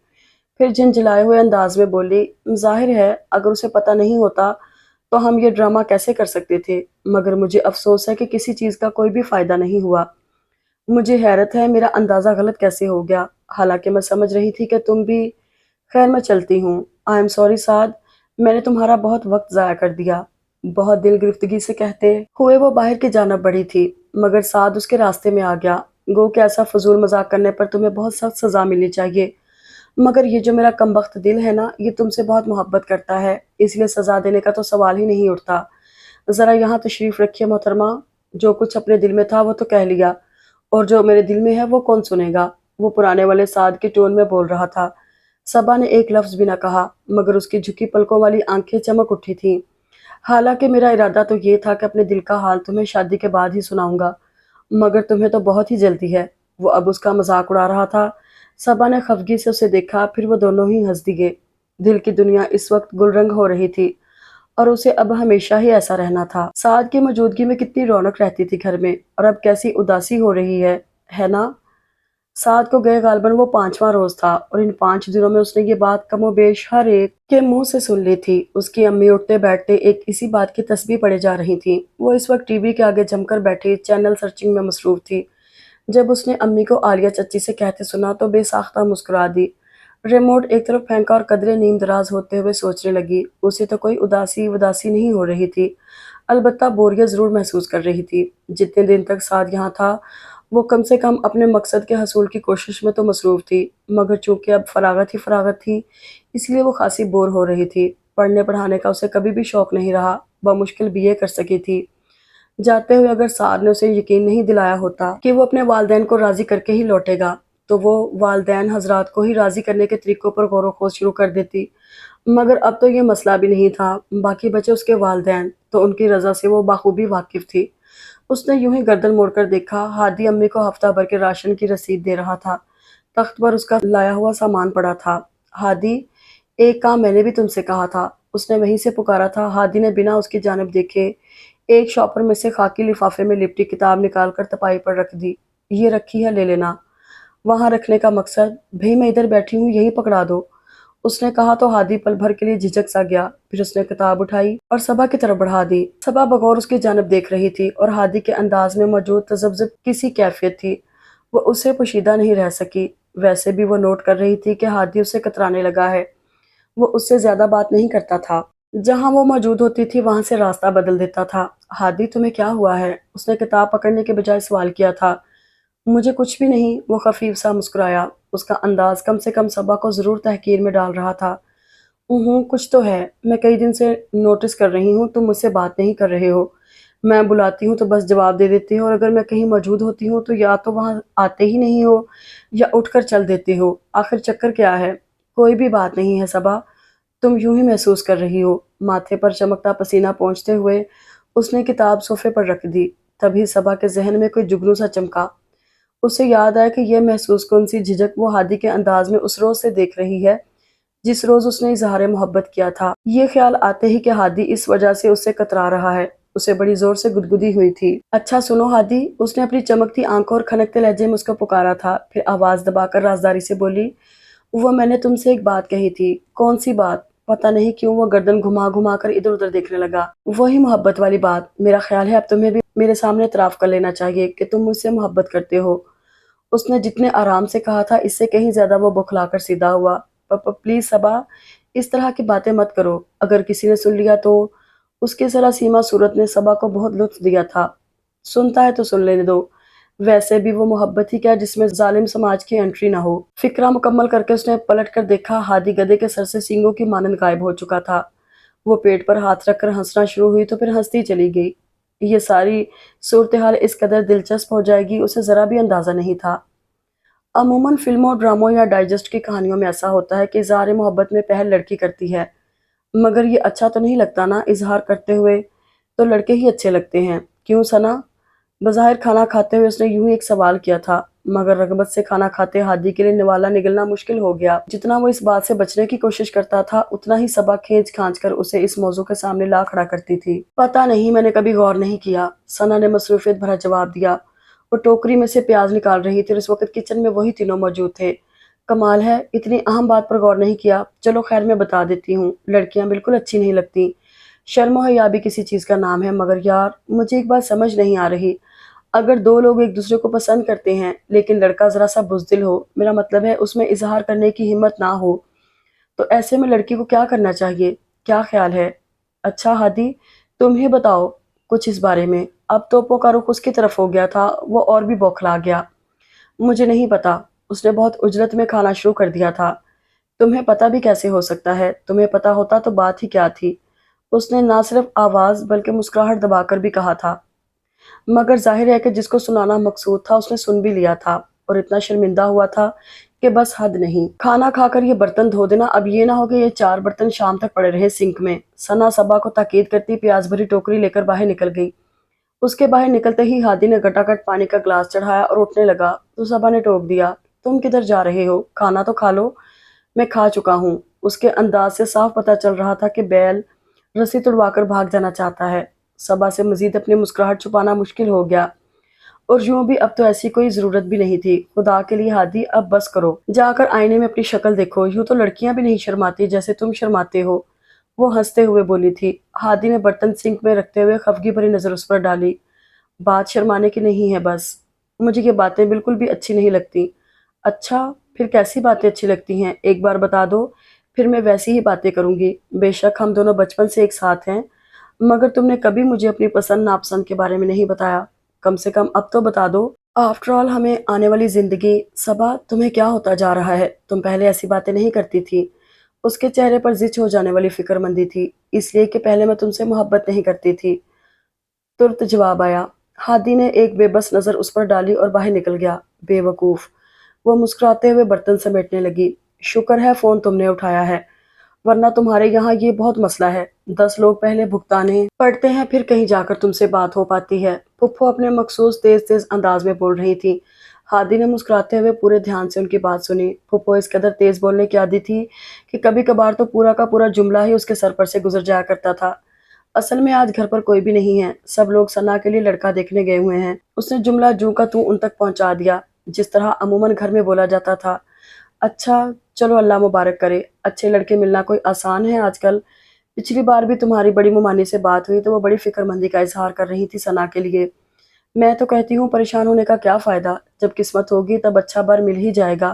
پھر جھنجھلائے ہوئے انداز میں بولی، ظاہر ہے اگر اسے پتہ نہیں ہوتا تو ہم یہ ڈرامہ کیسے کر سکتے تھے، مگر مجھے افسوس ہے کہ کسی چیز کا کوئی بھی فائدہ نہیں ہوا۔ مجھے حیرت ہے میرا اندازہ غلط کیسے ہو گیا، حالانکہ میں سمجھ رہی تھی کہ تم بھی… خیر میں چلتی ہوں۔ آئی ایم سوری سعد، میں نے تمہارا بہت وقت ضائع کر دیا۔ بہت دل گرفتگی سے کہتے ہوئے وہ باہر کی جانب بڑھی تھی، مگر سعد اس کے راستے میں آ گیا۔ گو کہ ایسا فضول مذاق کرنے پر تمہیں بہت سخت سزا ملنی چاہیے، مگر یہ جو میرا کمبخت دل ہے نا، یہ تم سے بہت محبت کرتا ہے، اس لیے سزا دینے کا تو سوال ہی نہیں اٹھتا۔ ذرا یہاں تشریف رکھیے محترمہ، جو کچھ اپنے دل میں تھا وہ تو کہہ لیا، اور جو میرے دل میں ہے وہ کون سنے گا؟ وہ پرانے والے سعد کے ٹون میں بول رہا تھا۔ صبا نے ایک لفظ بھی نہ کہا، مگر اس کی جھکی پلکوں والی آنکھیں چمک اٹھی تھیں۔ حالانکہ میرا ارادہ تو یہ تھا کہ اپنے دل کا حال تمہیں شادی کے بعد ہی سناؤں گا، مگر تمہیں تو بہت ہی جلدی ہے۔ وہ اب اس کا مذاق اڑا رہا تھا۔ صبا نے خفگی سے اسے دیکھا، پھر وہ دونوں ہی ہنس دیے۔ دل کی دنیا اس وقت گل رنگ ہو رہی تھی، اور اسے اب ہمیشہ ہی ایسا رہنا تھا۔ سعد کی موجودگی میں کتنی رونق رہتی تھی گھر میں، اور اب کیسی اداسی ہو رہی ہے نا؟ سعد کو گئے غالباً وہ 5واں روز تھا، اور ان 5 دنوں میں اس نے یہ بات کم و بیش ہر ایک کے منہ سے سن لی تھی۔ اس کی امی اٹھتے بیٹھتے ایک اسی بات کی تسبیح پڑھے جا رہی تھیں۔ وہ اس وقت ٹی وی کے آگے جم کر بیٹھی چینل سرچنگ میں مصروف تھی۔ جب اس نے امی کو عالیہ چچی سے کہتے سنا تو بے ساختہ مسکرا دی، ریموٹ ایک طرف پھینکا اور قدرے نیم دراز ہوتے ہوئے سوچنے لگی۔ اسے تو کوئی اداسی وداسی نہیں ہو رہی تھی، البتہ بوریت ضرور محسوس کر رہی تھی۔ جتنے دن تک سعد یہاں تھا وہ کم سے کم اپنے مقصد کے حصول کی کوشش میں تو مصروف تھی، مگر چونکہ اب فراغت ہی فراغت تھی، اس لیے وہ خاصی بور ہو رہی تھی۔ پڑھنے پڑھانے کا اسے کبھی بھی شوق نہیں رہا، بمشکل BA کر سکی تھی۔ جاتے ہوئے اگر سعد نے اسے یقین نہیں دلایا ہوتا کہ وہ اپنے والدین کو راضی کر کے ہی لوٹے گا، تو وہ والدین حضرات کو ہی راضی کرنے کے طریقوں پر غور و خوض شروع کر دیتی، مگر اب تو یہ مسئلہ بھی نہیں تھا۔ باقی بچے اس کے والدین، تو ان کی رضا سے وہ بخوبی واقف تھی۔ اس نے یوں ہی گردن موڑ کر دیکھا، ہادی امی کو ہفتہ بھر کے راشن کی رسید دے رہا تھا۔ تخت پر اس کا لایا ہوا سامان پڑا تھا۔ ہادی، ایک کام میں نے بھی تم سے کہا تھا، اس نے وہیں سے پکارا تھا۔ ہادی نے بنا اس کی جانب دیکھے ایک شاپر میں سے خاکی لفافے میں لپٹی کتاب نکال کر تپائی پر رکھ دی۔ یہ رکھی ہے، لے لینا۔ وہاں رکھنے کا مقصد؟ بھئی میں ادھر بیٹھی ہوں، یہی پکڑا دو، اس نے کہا تو ہادی پل بھر کے لیے جھجک سا گیا، پھر اس نے کتاب اٹھائی اور صبا کی طرف بڑھا دی۔ صبا بغور اس کی جانب دیکھ رہی تھی، اور ہادی کے انداز میں موجود تذبذب کی سی کیفیت تھی، وہ اس سے پوشیدہ نہیں رہ سکی۔ ویسے بھی وہ نوٹ کر رہی تھی کہ ہادی اس سے کترانے لگا ہے۔ وہ اس سے زیادہ بات نہیں کرتا تھا، جہاں وہ موجود ہوتی تھی وہاں سے راستہ بدل دیتا تھا۔ ہادی تمہیں کیا ہوا ہے؟ اس نے کتاب پکڑنے کے بجائے سوال کیا تھا۔ مجھے کچھ بھی نہیں، وہ خفیف سا مسکرایا۔ اس کا انداز کم سے کم صبا کو ضرور تحقیر میں ڈال رہا تھا۔ کچھ تو ہے، میں کئی دن سے نوٹس کر رہی ہوں تم مجھ سے بات نہیں کر رہے ہو، میں بلاتی ہوں تو بس جواب دے دیتے ہو، اور اگر میں کہیں موجود ہوتی ہوں تو یا تو وہاں آتے ہی نہیں ہو یا اٹھ کر چل دیتے ہو، آخر چکر کیا ہے؟ کوئی بھی بات نہیں ہے صبا، تم یوں ہی محسوس کر رہی ہو۔ ماتھے پر چمکتا پسینہ پہنچتے ہوئے اس نے کتاب صوفے پر رکھ دی۔ تبھی صبا کے ذہن میں کوئی جگنو سا چمکا۔ اسے یاد آیا کہ یہ محسوس کن سی جھجک وہ ہادی کے انداز میں اس روز سے دیکھ رہی ہے جس روز اس نے اظہار محبت کیا تھا۔ یہ خیال آتے ہی کہ ہادی اس وجہ سے اس سے کترا رہا ہے، اسے بڑی زور سے گدگدی ہوئی تھی۔ اچھا سنو ہادی، اس نے اپنی چمکتی آنکھوں اور کھنکتے لہجے میں اس کو پکارا تھا، پھر آواز دبا کر رازداری سے بولی، وہ میں نے تم سے ایک بات کہی تھی۔ کون سی بات؟ پتہ نہیں کیوں وہ گردن گھما گھما کر ادھر ادھر دیکھنے لگا۔ وہی محبت والی بات، میرا خیال ہے اب تمہیں بھی میرے سامنے اعتراف کر لینا چاہیے کہ تم مجھ سے محبت کرتے ہو۔ اس نے جتنے آرام سے کہا تھا اس سے کہیں زیادہ وہ بوکھلا کر سیدھا ہوا۔ پلیز صبا، اس طرح کی باتیں مت کرو، اگر کسی نے سن لیا تو۔ اس کی سراسیمہ صورت نے صبا کو بہت لطف دیا تھا۔ سنتا ہے تو سن لینے دو، ویسے بھی وہ محبت ہی کیا جس میں ظالم سماج کی انٹری نہ ہو۔ فکرہ مکمل کر کے اس نے پلٹ کر دیکھا، ہادی گدھے کے سر سے سینگوں کی مانند غائب ہو چکا تھا۔ وہ پیٹ پر ہاتھ رکھ کر ہنسنا شروع ہوئی تو پھر ہنستی چلی گئی۔ یہ ساری صورتحال اس قدر دلچسپ ہو جائے گی اسے ذرا بھی اندازہ نہیں تھا۔ عموماً فلموں، ڈراموں یا ڈائجسٹ کی کہانیوں میں ایسا ہوتا ہے کہ اظہار محبت میں پہل لڑکی کرتی ہے، مگر یہ اچھا تو نہیں لگتا نا اظہار کرتے ہوئے، تو لڑکے ہی اچھے لگتے ہیں، کیوں ثنا؟ بظاہر کھانا کھاتے ہوئے اس نے یوں ہی ایک سوال کیا تھا، مگر رغبت سے کھانا کھاتے ہادی کے لیے نوالا نگلنا مشکل ہو گیا۔ جتنا وہ اس بات سے بچنے کی کوشش کرتا تھا اتنا ہی صبا کھینچ کھانچ کر اسے اس موضوع کے سامنے لا کھڑا کرتی تھی۔ پتہ نہیں، میں نے کبھی غور نہیں کیا، ثنا نے مصروفیت بھرا جواب دیا۔ وہ ٹوکری میں سے پیاز نکال رہی تھی اور اس وقت کچن میں وہی تینوں موجود تھے۔ کمال ہے، اتنی اہم بات پر غور نہیں کیا۔ چلو خیر، میں بتا دیتی ہوں، لڑکیاں بالکل اچھی نہیں لگتی۔ شرم و حیا بھی کسی چیز کا نام ہے، مگر یار مجھے ایک بات سمجھ نہیں آ رہی۔ اگر دو لوگ ایک دوسرے کو پسند کرتے ہیں لیکن لڑکا ذرا سا بزدل ہو، میرا مطلب ہے اس میں اظہار کرنے کی ہمت نہ ہو، تو ایسے میں لڑکی کو کیا کرنا چاہیے؟ کیا خیال ہے؟ اچھا ہادی، تم ہی بتاؤ کچھ اس بارے میں۔ اب توپوں کا رخ اس کی طرف ہو گیا تھا، وہ اور بھی بوکھلا گیا۔ مجھے نہیں پتا، اس نے بہت عجلت میں کھانا شروع کر دیا تھا۔ تمہیں پتا بھی کیسے ہو سکتا ہے؟ تمہیں پتا ہوتا تو بات ہی کیا تھی؟ اس نے نہ صرف آواز بلکہ مسکراہٹ دبا کر بھی کہا تھا۔ مگر ظاہر ہے کہ جس کو سنانا مقصود تھا اس نے سن بھی لیا تھا، اور اتنا شرمندہ ہوا تھا کہ بس حد نہیں۔ کھانا کھا کر یہ برتن دھو دینا، اب یہ نہ ہو کہ یہ 4 برتن شام تک پڑے رہے سنک میں۔ ثنا صبا کو تاکید کرتی پیاز بھری ٹوکری لے کر باہر نکل گئی۔ اس کے باہر نکلتے ہی ہادی نے گٹاگٹ پانی کا گلاس چڑھایا اور اٹھنے لگا تو صبا نے ٹوک دیا، تم کدھر جا رہے ہو؟ کھانا تو کھا لو۔ میں کھا چکا ہوں۔ اس کے انداز سے صاف پتہ چل رہا تھا کہ بیل رسی تڑوا کر بھاگ جانا چاہتا ہے۔ صبا سے مزید اپنی مسکراہٹ چھپانا مشکل ہو گیا، اور یوں بھی اب تو ایسی کوئی ضرورت بھی نہیں تھی۔ خدا کے لیے ہادی، اب بس کرو، جا کر آئینے میں اپنی شکل دیکھو، یوں تو لڑکیاں بھی نہیں شرماتی جیسے تم شرماتے ہو، وہ ہنستے ہوئے بولی تھی۔ ہادی نے برتن سنک میں رکھتے ہوئے خفگی بھری نظر اس پر ڈالی۔ بات شرمانے کی نہیں ہے، بس مجھے یہ باتیں بالکل بھی اچھی نہیں لگتی۔ اچھا، پھر کیسی باتیں اچھی لگتی ہیں؟ ایک بار بتا دو، پھر میں ویسی ہی باتیں کروں گی۔ بے شک ہم دونوں بچپن سے ایک ساتھ ہیں، مگر تم نے کبھی مجھے اپنی پسند ناپسند کے بارے میں نہیں بتایا، کم سے کم اب تو بتا دو۔ آفٹر آل ہمیں آنے والی زندگی۔ صبا، تمہیں کیا ہوتا جا رہا ہے؟ تم پہلے ایسی باتیں نہیں کرتی تھی۔ اس کے چہرے پر زچ ہو جانے والی فکر مندی تھی۔ اس لیے کہ پہلے میں تم سے محبت نہیں کرتی تھی، ترت جواب آیا۔ ہادی نے ایک بے بس نظر اس پر ڈالی اور باہر نکل گیا۔ بے وقوف، وہ مسکراتے ہوئے برتن سمیٹنے لگی۔ شکر ہے فون تم نے اٹھایا ہے، ورنہ تمہارے یہاں یہ بہت مسئلہ ہے، 10 لوگ پہلے بھگتانے پڑتے ہیں پھر کہیں جا کر تم سے بات ہو پاتی ہے۔ پھپھو اپنے مخصوص تیز تیز انداز میں بول رہی تھی۔ ہادی نے مسکراتے ہوئے پورے دھیان سے ان کی بات سنی۔ پھپھو اس قدر تیز بولنے کی عادی تھی کہ کبھی کبھار تو پورا کا پورا جملہ ہی اس کے سر پر سے گزر جایا کرتا تھا۔ اصل میں آج گھر پر کوئی بھی نہیں ہے، سب لوگ ثنا کے لیے لڑکا دیکھنے گئے ہوئے ہیں۔ اس نے جملہ جوں کا توں ان تک پہنچا دیا، جس طرح عموماً گھر میں بولا جاتا تھا۔ اچھا، چلو اللہ مبارک کرے، اچھے لڑکے ملنا کوئی آسان ہے آج کل؟ پچھلی بار بھی تمہاری بڑی ممانی سے بات ہوئی تو وہ بڑی فکر مندی کا اظہار کر رہی تھی ثنا کے لیے۔ میں تو کہتی ہوں پریشان ہونے کا کیا فائدہ، جب قسمت ہوگی تب اچھا بار مل ہی جائے گا۔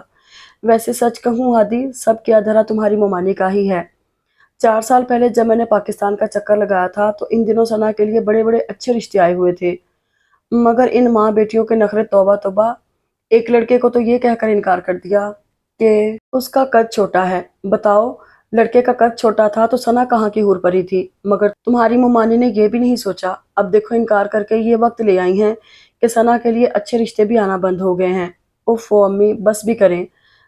ویسے سچ کہوں ہادی، سب کیا دھرا تمہاری ممانی کا ہی ہے۔ 4 سال پہلے جب میں نے پاکستان کا چکر لگایا تھا تو ان دنوں ثنا کے لیے بڑے بڑے اچھے رشتے آئے ہوئے تھے، مگر ان ماں بیٹیوں کے نخرے توبہ توبہ۔ ایک لڑکے کو تو یہ کہہ کر انکار کر دیا کہ اس کا قد چھوٹا ہے۔ بتاؤ، لڑکے کا قد چھوٹا تھا تو ثنا کہاں کی حور پری تھی، مگر تمہاری ممانی نے یہ بھی نہیں سوچا۔ اب دیکھو انکار کر کے یہ وقت لے آئی ہیں کہ ثنا کے لیے اچھے رشتے بھی آنا بند ہو گئے ہیں۔ اوفو امی، بس بھی کریں،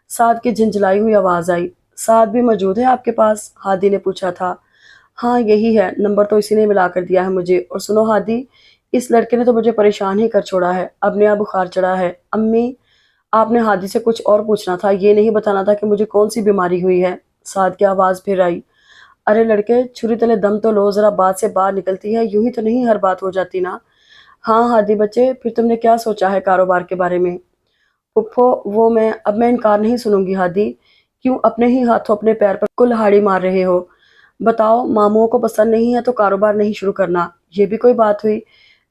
سعد کی جھنجھلائی ہوئی آواز آئی۔ سعد بھی موجود ہے آپ کے پاس؟ ہادی نے پوچھا تھا۔ ہاں یہی ہے، نمبر تو اسی نے ملا کر دیا ہے مجھے۔ اور سنو ہادی، اس لڑکے نے تو مجھے پریشان ہی کر چھوڑا ہے، اب نیا بخار چڑھا ہے۔ امی، آپ نے ہادی سے کچھ اور پوچھنا تھا، یہ نہیں بتانا تھا کہ مجھے کون سی بیماری ہوئی ہے۔ سعد کی آواز پھر آئی۔ ارے لڑکے، چھری تلے دم تو لو، ذرا بات سے باہر نکلتی ہے، یوں ہی تو نہیں ہر بات ہو جاتی نا۔ ہاں ہادی بچے، پھر تم نے کیا سوچا ہے کاروبار کے بارے میں؟ پھپھو، اب میں انکار نہیں سنوں گی ہادی، کیوں اپنے ہی ہاتھوں اپنے پیر پر کلہاڑی مار رہے ہو؟ بتاؤ، ماموں کو پسند نہیں ہے تو کاروبار نہیں شروع کرنا، یہ بھی کوئی بات ہوئی؟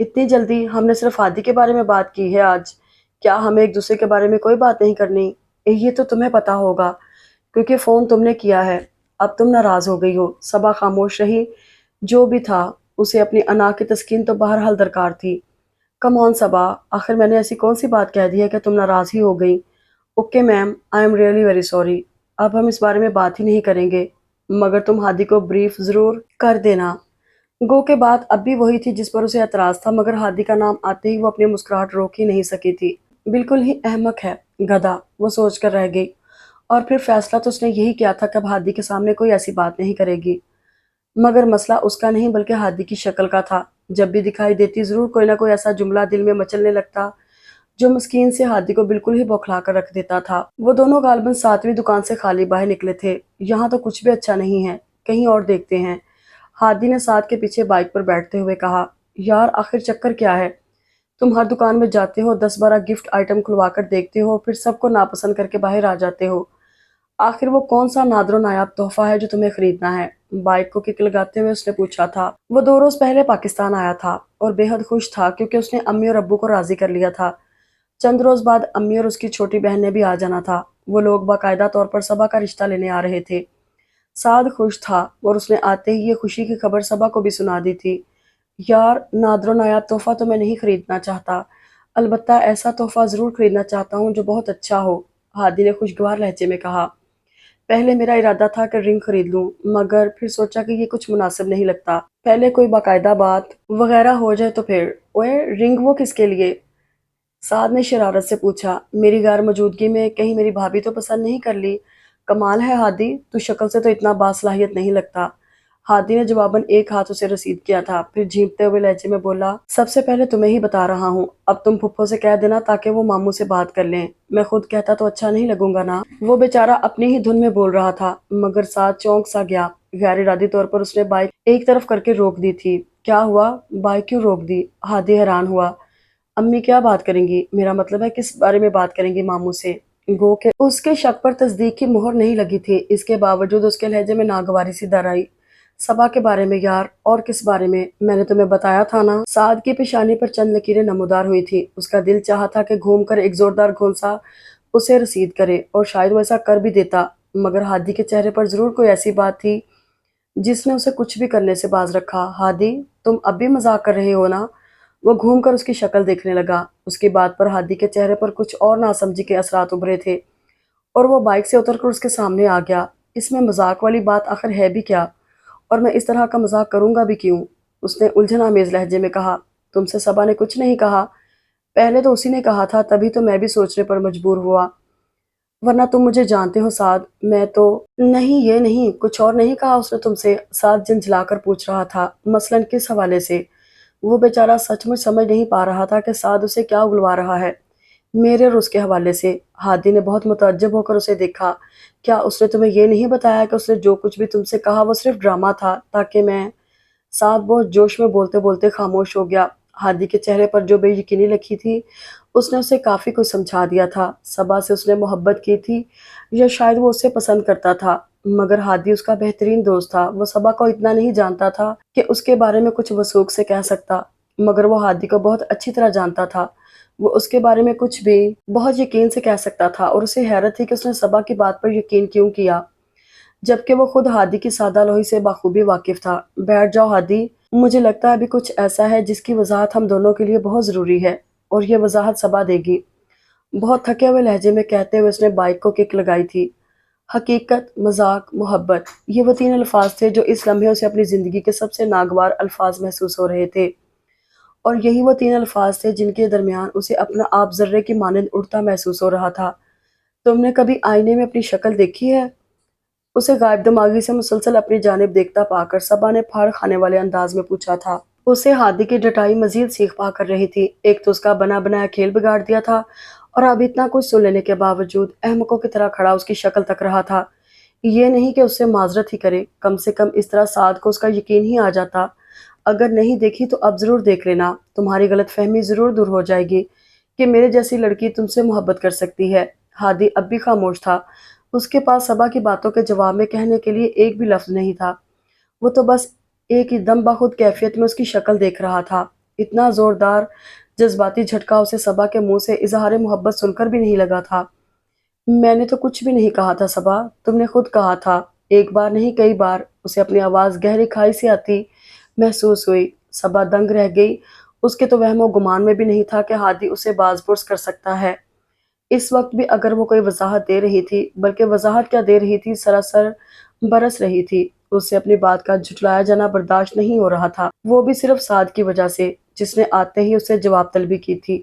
اتنی جلدی؟ ہم نے صرف ہادی کے بارے میں بات کی ہے آج، کیا ہمیں ایک دوسرے کے بارے میں کوئی بات نہیں کرنی؟ یہ تو تمہیں پتا ہوگا کیونکہ فون تم نے کیا ہے۔ اب تم ناراض ہو گئی ہو۔ صبا خاموش رہی۔ جو بھی تھا اسے اپنی انا کی تسکین تو بہرحال درکار تھی۔ کم آن صبا، آخر میں نے ایسی کون سی بات کہہ دی ہے کہ تم ناراض ہی ہو گئی؟ Okay ma'am, I am really very sorry. اب ہم اس بارے میں بات ہی نہیں کریں گے، مگر تم ہادی کو بریف ضرور کر دینا۔ گو کے بات اب بھی وہی تھی جس پر اسے اعتراض تھا، مگر ہادی کا نام آتے ہی وہ اپنی مسکراہٹ روک ہی نہیں سکی تھی۔ بالکل ہی احمق ہے، گدھا، وہ سوچ کر رہ گئی۔ اور پھر فیصلہ تو اس نے یہی کیا تھا کہ اب ہادی کے سامنے کوئی ایسی بات نہیں کرے گی۔ مگر مسئلہ اس کا نہیں بلکہ ہادی کی شکل کا تھا۔ جب بھی دکھائی دیتی ضرور کوئی نہ کوئی ایسا جملہ دل میں مچلنے لگتا جو مسکین سے ہادی کو بالکل ہی بوکھلا کر رکھ دیتا تھا۔ وہ دونوں غالباً 7ویں دکان سے خالی باہر نکلے تھے۔ یہاں تو کچھ بھی اچھا نہیں ہے، کہیں اور دیکھتے ہیں، ہادی نے ساتھ کے پیچھے بائک پر بیٹھتے ہوئے کہا۔ یار آخر چکر کیا ہے؟ تم ہر دکان میں جاتے ہو، 10 12 گفٹ آئٹم کھلوا کر دیکھتے ہو، پھر سب کو ناپسند کر کے باہر آ جاتے ہو۔ آخر وہ کون سا نادر و نایاب تحفہ ہے جو تمہیں خریدنا ہے؟ بائک کو کک لگاتے ہوئے اس نے پوچھا تھا۔ وہ 2 روز پہلے پاکستان آیا تھا اور بے حد خوش تھا کیونکہ اس نے امی اور ابو کو راضی کر لیا تھا۔ چند روز بعد امی اور اس کی چھوٹی بہن نے بھی آ جانا تھا۔ وہ لوگ باقاعدہ طور پر صبا کا رشتہ لینے آ رہے تھے۔ سعد خوش تھا اور اس نے آتے ہی یہ خوشی کی خبر صبا کو بھی سنا دی تھی۔ یار نادر و نایاب تحفہ تو میں نہیں خریدنا چاہتا، البتہ ایسا تحفہ ضرور خریدنا چاہتا ہوں جو بہت اچھا ہو، ہادی نے خوشگوار لہجے میں کہا۔ پہلے میرا ارادہ تھا کہ رنگ خرید لوں، مگر پھر سوچا کہ یہ کچھ مناسب نہیں لگتا۔ پہلے کوئی باقاعدہ بات وغیرہ ہو جائے تو پھر۔ اوئے رنگ وہ کس کے لیے؟ سعد نے شرارت سے پوچھا۔ میری غیر موجودگی میں کہیں میری بھابھی تو پسند نہیں کر لی؟ کمال ہے ہادی، تو شکل سے تو اتنا باصلاحیت نہیں لگتا۔ ہادی نے جواباً ایک ہاتھ اسے رسید کیا تھا، پھر جھینپتے ہوئے لہجے میں بولا، سب سے پہلے تمہیں ہی بتا رہا ہوں، اب تم پھپھو سے کہہ دینا تاکہ وہ ماموں سے بات کر لیں، میں خود کہتا تو اچھا نہیں لگوں گا نا۔ وہ بیچارہ اپنی ہی دھن میں بول رہا تھا، مگر ساتھ چونک سا گیا۔ غیر ارادی طور پر اس نے بائک ایک طرف کر کے روک دی تھی۔ کیا ہوا؟ بائک کیوں روک دی؟ ہادی حیران ہوا۔ امی کیا بات کریں گی؟ میرا مطلب ہے کس بارے میں بات کریں گی ماموں سے؟ گو کہ اس کے شک پر تصدیق کی مہر نہیں لگی تھی، اس کے باوجود اس کے لہجے میں ناگواری سی در آئی۔ صبا کے بارے میں یار، اور کس بارے میں؟ میں نے تمہیں بتایا تھا نا۔ سعد کی پیشانی پر چند لکیریں نمودار ہوئی تھی۔ اس کا دل چاہا تھا کہ گھوم کر ایک زوردار گھونسا اسے رسید کرے، اور شاید وہ ایسا کر بھی دیتا، مگر ہادی کے چہرے پر ضرور کوئی ایسی بات تھی جس نے اسے کچھ بھی کرنے سے باز رکھا۔ ہادی، تم اب بھی مذاق کر رہے ہو نا؟ وہ گھوم کر اس کی شکل دیکھنے لگا۔ اس کی بات پر ہادی کے چہرے پر کچھ اور ناسمجھی کے اثرات ابھرے تھے، اور وہ بائک سے اتر کر اس کے سامنے آ گیا۔ اس میں مذاق والی بات آخر ہے بھی کیا؟ اور میں اس طرح کا مذاق کروں گا بھی کیوں؟ اس نے الجھن آمیز لہجے میں کہا۔ تم سے صبا نے کچھ نہیں کہا؟ پہلے تو اسی نے کہا تھا، تبھی تو میں بھی سوچنے پر مجبور ہوا، ورنہ تم مجھے جانتے ہو سعد، میں تو… نہیں یہ نہیں، کچھ اور نہیں کہا اس نے تم سے؟ سعد جھنجھلا کر پوچھ رہا تھا۔ مثلاً کس حوالے سے؟ وہ بیچارہ سچ مچ سمجھ نہیں پا رہا تھا کہ سعد اسے کیا اگلوا رہا ہے۔ میرے اور اس کے حوالے سے؟ ہادی نے بہت متعجب ہو کر اسے دیکھا۔ کیا اس نے تمہیں یہ نہیں بتایا کہ اس نے جو کچھ بھی تم سے کہا وہ صرف ڈرامہ تھا تاکہ میں… سعد بہت جوش میں بولتے بولتے خاموش ہو گیا۔ ہادی کے چہرے پر جو بے یقینی لکھی تھی اس نے اسے کافی کچھ سمجھا دیا تھا۔ صبا سے اس نے محبت کی تھی یا شاید وہ اسے پسند کرتا تھا، مگر ہادی اس کا بہترین دوست تھا۔ وہ صبا کو اتنا نہیں جانتا تھا کہ اس کے بارے میں کچھ وثوق سے کہہ سکتا، مگر وہ ہادی کو بہت اچھی طرح جانتا تھا۔ وہ اس کے بارے میں کچھ بھی بہت یقین سے کہہ سکتا تھا، اور اسے حیرت تھی کہ اس نے صبا کی بات پر یقین کیوں کیا، جبکہ وہ خود ہادی کی سادہ لوہی سے بخوبی واقف تھا۔ بیٹھ جاؤ ہادی، مجھے لگتا ہے ابھی کچھ ایسا ہے جس کی وضاحت ہم دونوں کے لیے بہت ضروری ہے، اور یہ وضاحت صبا دے گی، بہت تھکے ہوئے لہجے میں کہتے ہوئے اس نے بائک کو کک لگائی تھی۔ حقیقت، مذاق، محبت، یہ وہ 3 الفاظ تھے جو اس لمحے اسے اپنی زندگی کے سب سے ناگوار الفاظ محسوس ہو رہے تھے، اور یہی وہ 3 الفاظ تھے جن کے درمیان اسے اپنا آپ ذرے کی مانند اڑتا محسوس ہو رہا تھا۔ تم نے کبھی آئینے میں اپنی شکل دیکھی ہے؟ اسے غائب دماغی سے مسلسل اپنی جانب دیکھتا پا کر صبا نے پھاڑ کھانے والے انداز میں پوچھا تھا۔ اسے ہادی کی ڈٹائی مزید سیکھ پا کر رہی تھی۔ ایک تو اس کا بنا بنایا کھیل بگاڑ دیا تھا، اور اب اتنا کچھ سن لینے کے باوجود احمقوں کی طرح کھڑا اس کی شکل تک رہا تھا۔ یہ نہیں کہ اس سے معذرت ہی کرے، کم سے کم اس طرح سعد کو اس کا یقین ہی آ جاتا۔ اگر نہیں دیکھی تو اب ضرور دیکھ لینا، تمہاری غلط فہمی ضرور دور ہو جائے گی کہ میرے جیسی لڑکی تم سے محبت کر سکتی ہے۔ ہادی اب بھی خاموش تھا۔ اس کے پاس صبا کی باتوں کے جواب میں کہنے کے لیے ایک بھی لفظ نہیں تھا۔ وہ تو بس ایک ہی دم بخود کیفیت میں اس کی شکل دیکھ رہا تھا۔ اتنا زوردار جذباتی جھٹکا اسے صبا کے منہ سے اظہار محبت سن کر بھی نہیں لگا تھا۔ میں نے تو کچھ بھی نہیں کہا تھا صبا، تم نے خود کہا تھا۔ ایک بار نہیں کئی بار اسے اپنی آواز گہری کھائی سے آتی محسوس ہوئی۔ صبا دنگ رہ گئی، اس کے تو وہم و گمان میں بھی نہیں تھا کہ ہادی اسے باز پرس کر سکتا ہے۔ اس وقت بھی اگر وہ کوئی وضاحت دے رہی تھی، بلکہ وضاحت کیا دے رہی تھی، سراسر برس رہی تھی۔ اس سے اپنی بات کا جھٹلایا جانا برداشت نہیں ہو رہا تھا، وہ بھی صرف سعد کی وجہ سے، جس نے آتے ہی اسے جواب طلبی کی تھی۔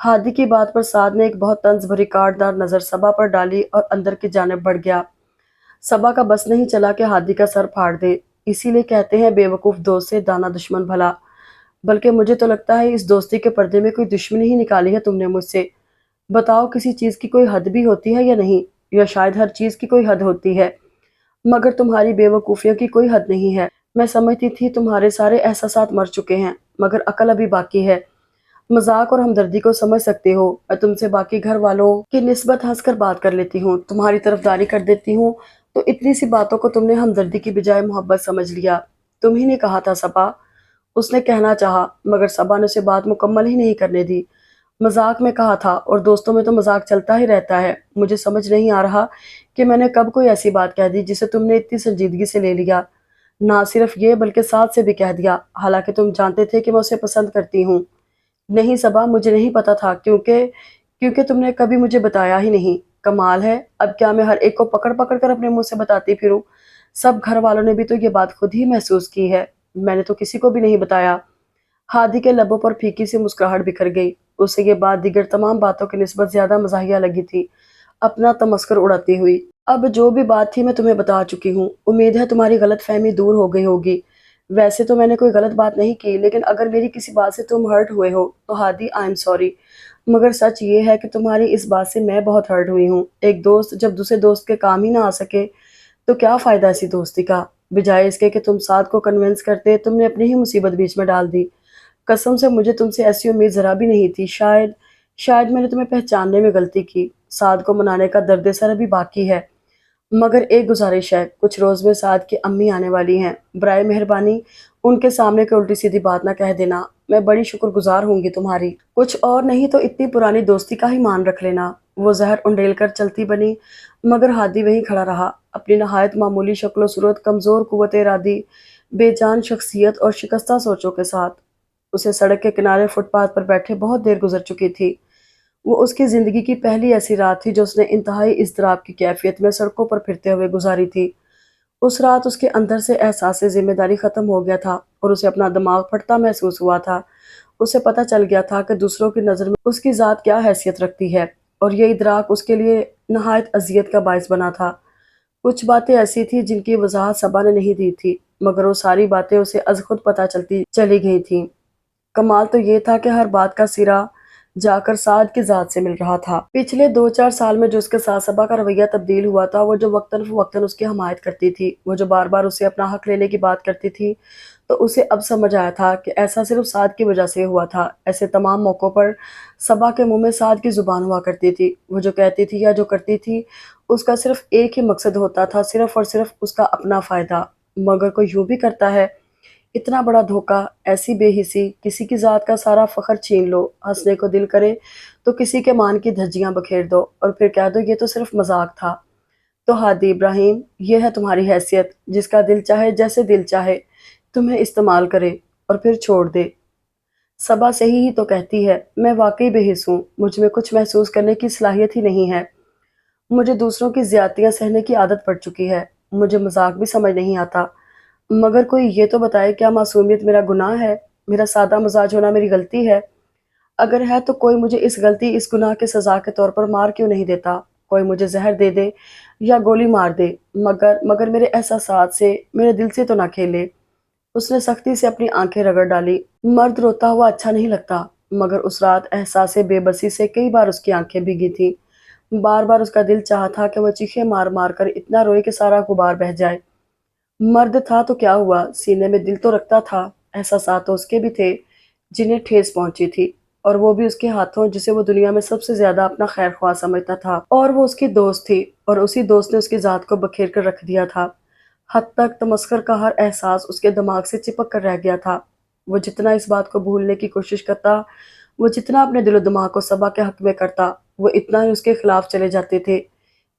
ہادی کی بات پر سعد نے ایک بہت طنز بھری کاٹدار نظر صبا پر ڈالی اور اندر کی جانب بڑھ گیا۔ صبا کا بس نہیں چلا کہ ہادی کا سر پھاڑ دے، اسی لیے کہتے ہیں بے وقوف دوست سے دانا دشمن بھلا۔ بلکہ مجھے تو لگتا ہے اس دوستی کے پردے میں کوئی دشمنی ہی نکالی ہے تم نے مجھ سے۔ بتاؤ کسی چیز کی کوئی حد بھی ہوتی ہے یا نہیں، یا شاید ہر چیز کی کوئی حد ہوتی ہے، مگر تمہاری بے وقوفیوں کی کوئی حد نہیں ہے۔ میں سمجھتی تھی تمہارے سارے احساسات مر چکے ہیں، مگر عقل ابھی باقی ہے۔ مذاق اور ہمدردی کو سمجھ سکتے ہو، میں تم سے باقی گھر والوں کی نسبت ہنس کر بات کر لیتی ہوں، تمہاری طرفداری کر دیتی ہوں، تو اتنی سی باتوں کو تم نے ہمدردی کی بجائے محبت سمجھ لیا۔ تم ہی نے کہا تھا صبا، اس نے کہنا چاہا، مگر صبا نے اسے بات مکمل ہی نہیں کرنے دی۔ مذاق میں کہا تھا، اور دوستوں میں تو مذاق چلتا ہی رہتا ہے۔ مجھے سمجھ نہیں آ رہا کہ میں نے کب کوئی ایسی بات کہہ دی جسے تم نے اتنی سنجیدگی سے لے لیا۔ نہ صرف یہ بلکہ ساتھ سے بھی کہہ دیا، حالانکہ تم جانتے تھے کہ میں اسے پسند کرتی ہوں۔ نہیں صبا، مجھے نہیں پتا تھا، کیونکہ تم نے کبھی مجھے بتایا ہی نہیں۔ کمال ہے، اب کیا میں ہر ایک کو پکڑ پکڑ کر اپنے منہ سے بتاتی پھروں؟ سب گھر والوں نے بھی تو یہ بات خود ہی محسوس کی ہے، میں نے تو کسی کو بھی نہیں بتایا۔ ہادی کے لبوں پر پھیکی سی مسکراہٹ بکھر گئی، اسے یہ بات دیگر تمام باتوں کی نسبت زیادہ مزاحیہ لگی تھی، اپنا تمسخر اڑاتی ہوئی۔ اب جو بھی بات تھی میں تمہیں بتا چکی ہوں، امید ہے تمہاری غلط فہمی دور ہو گئی ہوگی۔ ویسے تو میں نے کوئی غلط بات نہیں کی، لیکن اگر میری کسی بات سے تم ہرٹ ہوئے ہو تو ہادی آئی ایم سوری، مگر سچ یہ ہے کہ تمہاری اس بات سے میں بہت ہرٹ ہوئی ہوں۔ ایک دوست جب دوسرے دوست کے کام ہی نہ آ سکے تو کیا فائدہ ایسی دوستی کا؟ بجائے اس کے کہ تم سعد کو کنونس کرتے، تم نے اپنی ہی مصیبت بیچ میں ڈال دی۔ قسم سے مجھے تم سے ایسی امید ذرا بھی نہیں تھی۔ شاید میں نے تمہیں پہچاننے میں غلطی کی۔ سعد کو منانے کا درد سر ابھی باقی ہے، مگر ایک گزارش ہے، کچھ روز میں سعد کی امی آنے والی ہیں، برائے مہربانی ان کے سامنے کوئی الٹی سیدھی بات نہ کہہ دینا، میں بڑی شکر گزار ہوں گی تمہاری۔ کچھ اور نہیں تو اتنی پرانی دوستی کا ہی مان رکھ لینا۔ وہ زہر انڈیل کر چلتی بنی، مگر ہادی وہیں کھڑا رہا، اپنی نہایت معمولی شکل و صورت، کمزور قوت ارادی، بے جان شخصیت اور شکستہ سوچوں کے ساتھ۔ اسے سڑک کے کنارے فٹ پاتھ پر بیٹھے بہت دیر گزر چکی تھی۔ وہ اس کی زندگی کی پہلی ایسی رات تھی جو اس نے انتہائی اضطراب کی کیفیت میں سڑکوں پر پھرتے ہوئے گزاری تھی۔ اس رات اس کے اندر سے احساس ذمہ داری ختم ہو گیا تھا اور اسے اپنا دماغ پھٹتا محسوس ہوا تھا۔ اسے پتہ چل گیا تھا کہ دوسروں کی نظر میں اس کی ذات کیا حیثیت رکھتی ہے، اور یہ ادراک اس کے لیے نہایت اذیت کا باعث بنا تھا۔ کچھ باتیں ایسی تھیں جن کی وضاحت صبا نے نہیں دی تھی، مگر وہ ساری باتیں اسے از خود پتہ چلتی چلی گئی تھیں۔ کمال تو یہ تھا کہ ہر بات کا سرا جا کر سعد کی ذات سے مل رہا تھا۔ پچھلے 2-4 سال میں جو اس کے ساتھ صبا کا رویہ تبدیل ہوا تھا، وہ جو وقتاً فوقتاً اس کی حمایت کرتی تھی، وہ جو بار بار اسے اپنا حق لینے کی بات کرتی تھی، تو اسے اب سمجھ آیا تھا کہ ایسا صرف سعد کی وجہ سے ہوا تھا۔ ایسے تمام موقعوں پر صبا کے منہ میں سعد کی زبان ہوا کرتی تھی، وہ جو کہتی تھی یا جو کرتی تھی اس کا صرف ایک ہی مقصد ہوتا تھا، صرف اور صرف اس کا اپنا فائدہ۔ مگر کوئی یوں بھی کرتا ہے؟ اتنا بڑا دھوکہ، ایسی بے حسی، کسی کی ذات کا سارا فخر چھین لو، ہنسنے کو دل کرے تو کسی کے مان کی دھجیاں بکھیر دو اور پھر کہہ دو یہ تو صرف مذاق تھا۔ تو ہادی ابراہیم، یہ ہے تمہاری حیثیت، جس کا دل چاہے جیسے دل چاہے تمہیں استعمال کرے اور پھر چھوڑ دے۔ صبا صحیح ہی تو کہتی ہے، میں واقعی بے حس ہوں، مجھ میں کچھ محسوس کرنے کی صلاحیت ہی نہیں ہے۔ مجھے دوسروں کی زیادتیاں سہنے کی عادت پڑ چکی ہے، مجھے مذاق بھی سمجھ نہیں آتا، مگر کوئی یہ تو بتائے کیا معصومیت میرا گناہ ہے، میرا سادہ مزاج ہونا میری غلطی ہے؟ اگر ہے تو کوئی مجھے اس غلطی، اس گناہ کے سزا کے طور پر مار کیوں نہیں دیتا؟ کوئی مجھے زہر دے دے یا گولی مار دے، مگر میرے احساسات سے، میرے دل سے تو نہ کھیلے۔ اس نے سختی سے اپنی آنکھیں رگڑ ڈالی۔ مرد روتا ہوا اچھا نہیں لگتا، مگر اس رات احساس بے بسی سے کئی بار اس کی آنکھیں بھیگی تھیں۔ بار بار اس کا دل چاہا تھا کہ وہ چیخیں مار مار کر اتنا روئے کہ سارا غبار بہہ جائے۔ مرد تھا تو کیا ہوا، سینے میں دل تو رکھتا تھا، احساسات تو اس کے بھی تھے جنہیں ٹھیس پہنچی تھی، اور وہ بھی اس کے ہاتھوں جسے وہ دنیا میں سب سے زیادہ اپنا خیر خواہ سمجھتا تھا، اور وہ اس کی دوست تھی، اور اسی دوست نے اس کی ذات کو بکھیر کر رکھ دیا تھا۔ حد تک تمسخر کا ہر احساس اس کے دماغ سے چپک کر رہ گیا تھا۔ وہ جتنا اس بات کو بھولنے کی کوشش کرتا، وہ جتنا اپنے دل و دماغ کو صبا کے حق میں کرتا، وہ اتنا ہی اس کے خلاف چلے جاتے تھے۔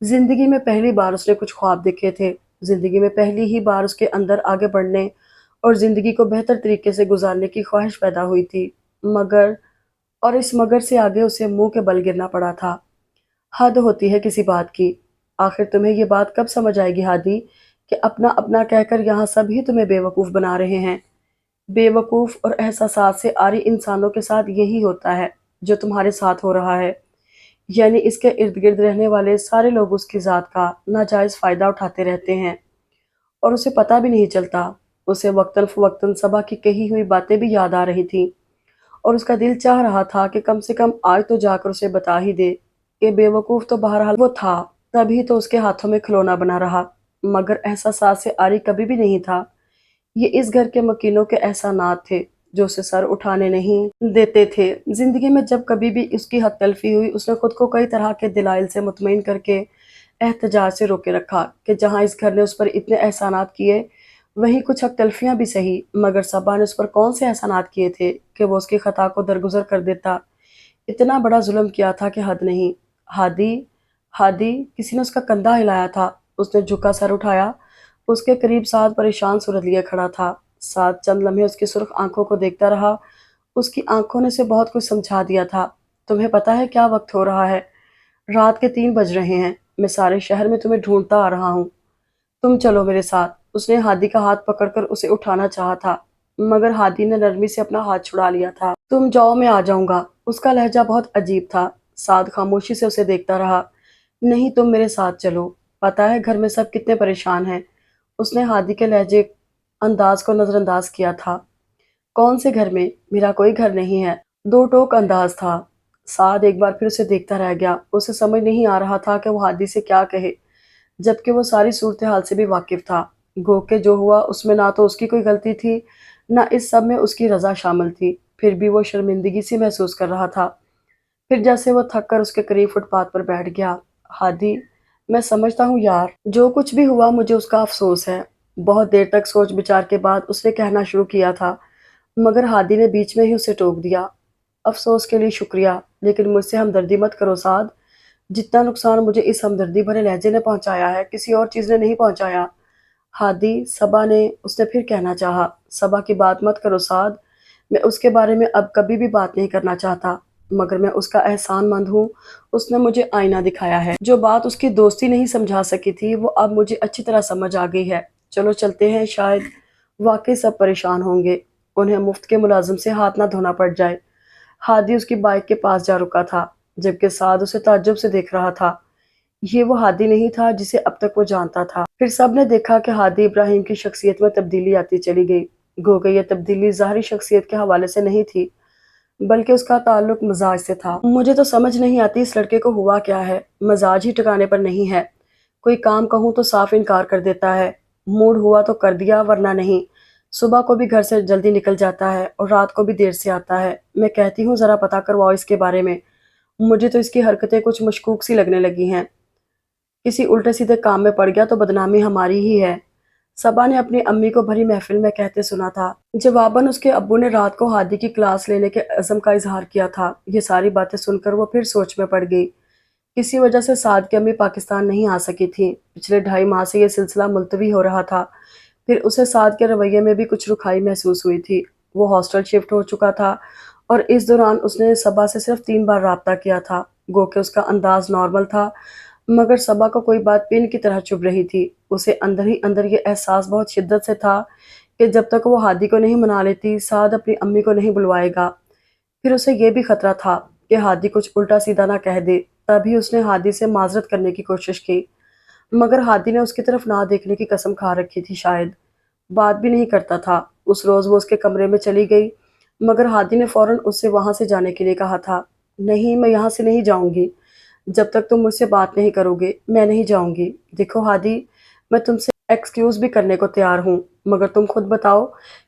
زندگی میں پہلی بار اس نے کچھ خواب دیکھے تھے، زندگی میں پہلی ہی بار اس کے اندر آگے بڑھنے اور زندگی کو بہتر طریقے سے گزارنے کی خواہش پیدا ہوئی تھی، مگر اور اس مگر سے آگے اسے منہ کے بل گرنا پڑا تھا۔ حد ہوتی ہے کسی بات کی۔ آخر تمہیں یہ بات کب سمجھ آئے گی ہادی کہ اپنا اپنا کہہ کر یہاں سب ہی تمہیں بے وقوف بنا رہے ہیں؟ بے وقوف اور احساسات سے عاری انسانوں کے ساتھ یہی ہوتا ہے جو تمہارے ساتھ ہو رہا ہے، یعنی اس کے ارد گرد رہنے والے سارے لوگ اس کی ذات کا ناجائز فائدہ اٹھاتے رہتے ہیں اور اسے پتہ بھی نہیں چلتا۔ اسے وقتاً فوقتاً صبا کی کہی ہوئی باتیں بھی یاد آ رہی تھیں اور اس کا دل چاہ رہا تھا کہ کم سے کم آج تو جا کر اسے بتا ہی دے کہ بے وقوف تو بہرحال وہ تھا، تبھی تو اس کے ہاتھوں میں کھلونا بنا رہا، مگر احساسات سے عاری کبھی بھی نہیں تھا۔ یہ اس گھر کے مکینوں کے احسانات تھے جو اسے سر اٹھانے نہیں دیتے تھے۔ زندگی میں جب کبھی بھی اس کی حق تلفی ہوئی، اس نے خود کو کئی طرح کے دلائل سے مطمئن کر کے احتجاج سے روکے رکھا کہ جہاں اس گھر نے اس پر اتنے احسانات کیے، وہیں کچھ حق تلفیاں بھی سہی، مگر صبا نے اس پر کون سے احسانات کیے تھے کہ وہ اس کی خطا کو درگزر کر دیتا؟ اتنا بڑا ظلم کیا تھا کہ حد نہیں۔ ہادی، ہادی، کسی نے اس کا کندھا ہلایا تھا۔ اس نے جھکا سر اٹھایا۔ اس کے قریب سعد پریشان صورت لیے کھڑا تھا۔ سعد چند لمحے اس کی سرخ آنکھوں کو دیکھتا رہا۔ اس کی آنکھوں نے اسے بہت کچھ سمجھا دیا تھا۔ تمہیں پتہ ہے کیا وقت ہو رہا ہے؟ رات کے 3 بج رہے ہیں۔ میں سارے شہر میں تمہیں ڈھونڈتا آ رہا ہوں۔ تم چلو میرے ساتھ۔ اس نے ہادی کا ہاتھ پکڑ کر اسے اٹھانا چاہا تھا، مگر ہادی نے نرمی سے اپنا ہاتھ چھڑا لیا تھا۔ تم جاؤ، میں آ جاؤں گا۔ اس کا لہجہ بہت عجیب تھا۔ سعد خاموشی سے اسے دیکھتا رہا۔ نہیں، تم میرے ساتھ چلو۔ پتہ ہے گھر میں سب کتنے پریشان ہیں۔ اس نے ہادی کے لہجے انداز کو نظر انداز کیا تھا۔ کون سے گھر میں؟ میرا کوئی گھر نہیں ہے، دو ٹوک انداز تھا۔ سعد ایک بار پھر اسے دیکھتا رہ گیا۔ اسے سمجھ نہیں آ رہا تھا کہ وہ ہادی سے کیا کہے، جبکہ وہ ساری صورتحال سے بھی واقف تھا۔ گو کہ جو ہوا اس میں نہ تو اس کی کوئی غلطی تھی، نہ اس سب میں اس کی رضا شامل تھی، پھر بھی وہ شرمندگی سی محسوس کر رہا تھا۔ پھر جیسے وہ تھک کر اس کے قریب فٹ پاتھ پر بیٹھ گیا۔ ہادی، میں سمجھتا ہوں یار، جو کچھ بھی ہوا مجھے اس کا افسوس ہے۔ بہت دیر تک سوچ بچار کے بعد اس نے کہنا شروع کیا تھا، مگر ہادی نے بیچ میں ہی اسے ٹوک دیا۔ افسوس کے لیے شکریہ، لیکن مجھ سے ہمدردی مت کرو سعد۔ جتنا نقصان مجھے اس ہمدردی بھرے لہجے نے پہنچایا ہے، کسی اور چیز نے نہیں پہنچایا۔ ہادی، صبا نے اس نے پھر کہنا چاہا۔ صبا کی بات مت کرو سعد، میں اس کے بارے میں اب کبھی بھی بات نہیں کرنا چاہتا، مگر میں اس کا احسان مند ہوں۔ اس نے مجھے آئینہ دکھایا ہے۔ جو بات اس کی دوستی نہیں سمجھا سکی تھی، وہ اب مجھے اچھی طرح سمجھ آ گئی ہے۔ چلو چلتے ہیں، شاید واقعی سب پریشان ہوں گے، انہیں مفت کے ملازم سے ہاتھ نہ دھونا پڑ جائے۔ ہادی اس کی بائک کے پاس جا رکا تھا، جبکہ سعد اسے تعجب سے دیکھ رہا تھا۔ یہ وہ ہادی نہیں تھا جسے اب تک وہ جانتا تھا۔ پھر سب نے دیکھا کہ ہادی ابراہیم کی شخصیت میں تبدیلی آتی چلی گئی۔ گو کہ یہ تبدیلی ظاہری شخصیت کے حوالے سے نہیں تھی، بلکہ اس کا تعلق مزاج سے تھا۔ مجھے تو سمجھ نہیں آتی اس لڑکے کو ہوا کیا ہے، مزاج ہی ٹھکانے پر نہیں ہے۔ کوئی کام کہوں تو صاف انکار کر دیتا ہے، موڈ ہوا تو کر دیا ورنہ نہیں۔ صبح کو بھی گھر سے جلدی نکل جاتا ہے اور رات کو بھی دیر سے آتا ہے۔ میں کہتی ہوں ذرا پتہ کرواؤ اس کے بارے میں، مجھے تو اس کی حرکتیں کچھ مشکوک سی لگنے لگی ہیں۔ کسی الٹے سیدھے کام میں پڑ گیا تو بدنامی ہماری ہی ہے، صبا نے اپنی امی کو بھری محفل میں کہتے سنا تھا۔ جواباً اس کے ابو نے رات کو ہادی کی کلاس لینے کے عزم کا اظہار کیا تھا۔ یہ ساری باتیں سن کر وہ پھر سوچ میں پڑ گئی۔ کسی وجہ سے سعد کی امی پاکستان نہیں آ سکی تھیں۔ پچھلے 2.5 ماہ سے یہ سلسلہ ملتوی ہو رہا تھا۔ پھر اسے سعد کے رویے میں بھی کچھ رکھائی محسوس ہوئی تھی۔ وہ ہاسٹل شفٹ ہو چکا تھا اور اس دوران اس نے صبا سے صرف 3 بار رابطہ کیا تھا۔ گو کہ اس کا انداز نارمل تھا، مگر صبا کو کوئی بات پن کی طرح چبھ رہی تھی۔ اسے اندر ہی اندر یہ احساس بہت شدت سے تھا کہ جب تک وہ ہادی کو نہیں منا لیتی، سعد اپنی امی کو نہیں بلوائے گا۔ پھر اسے یہ بھی خطرہ تھا کہ ہادی کچھ الٹا سیدھا نہ کہہ دے، تبھی اس نے ہادی سے معذرت کرنے کی کوشش کی، مگر ہادی نے اس کی طرف نہ دیکھنے کی قسم کھا رکھی تھی، شاید بات بھی نہیں کرتا تھا۔ اس روز وہ اس کے کمرے میں چلی گئی، مگر ہادی نے فوراً اس سے وہاں سے جانے کے لیے کہا تھا۔ نہیں، میں یہاں سے نہیں جاؤں گی، جب تک تم مجھ سے بات نہیں کرو گے میں نہیں جاؤں گی۔ دیکھو ہادی، میں تم سے ایکسکیوز بھی کرنے کو تیار ہوں، مگر تم خود بتاؤ،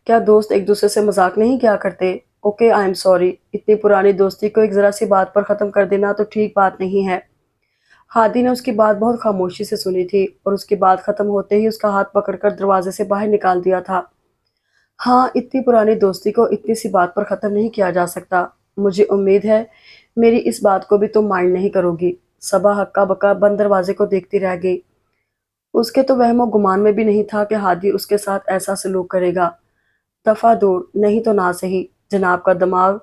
کیا دوست ایک دوسرے سے مذاق نہیں کیا کرتے؟ اوکے، آئی ایم سوری، اتنی پرانی دوستی کو ایک ذرا سی بات پر ختم کر دینا تو ٹھیک بات نہیں ہے۔ ہادی نے اس کی بات بہت خاموشی سے سنی تھی اور اس کی بات ختم ہوتے ہی اس کا ہاتھ پکڑ کر دروازے سے باہر نکال دیا تھا۔ ہاں، اتنی پرانی دوستی کو اتنی سی بات پر ختم نہیں کیا جا سکتا۔ مجھے امید ہے میری اس بات کو بھی تم مائنڈ نہیں کرو گی۔ صبا ہکا بکا بند دروازے کو دیکھتی رہ گئی۔ اس کے تو وہم و گمان میں بھی نہیں تھا کہ ہادی اس کے ساتھ ایسا سلوک کرے گا۔ دفعہ دور نہیں تو نہ صحیح، جناب کا دماغ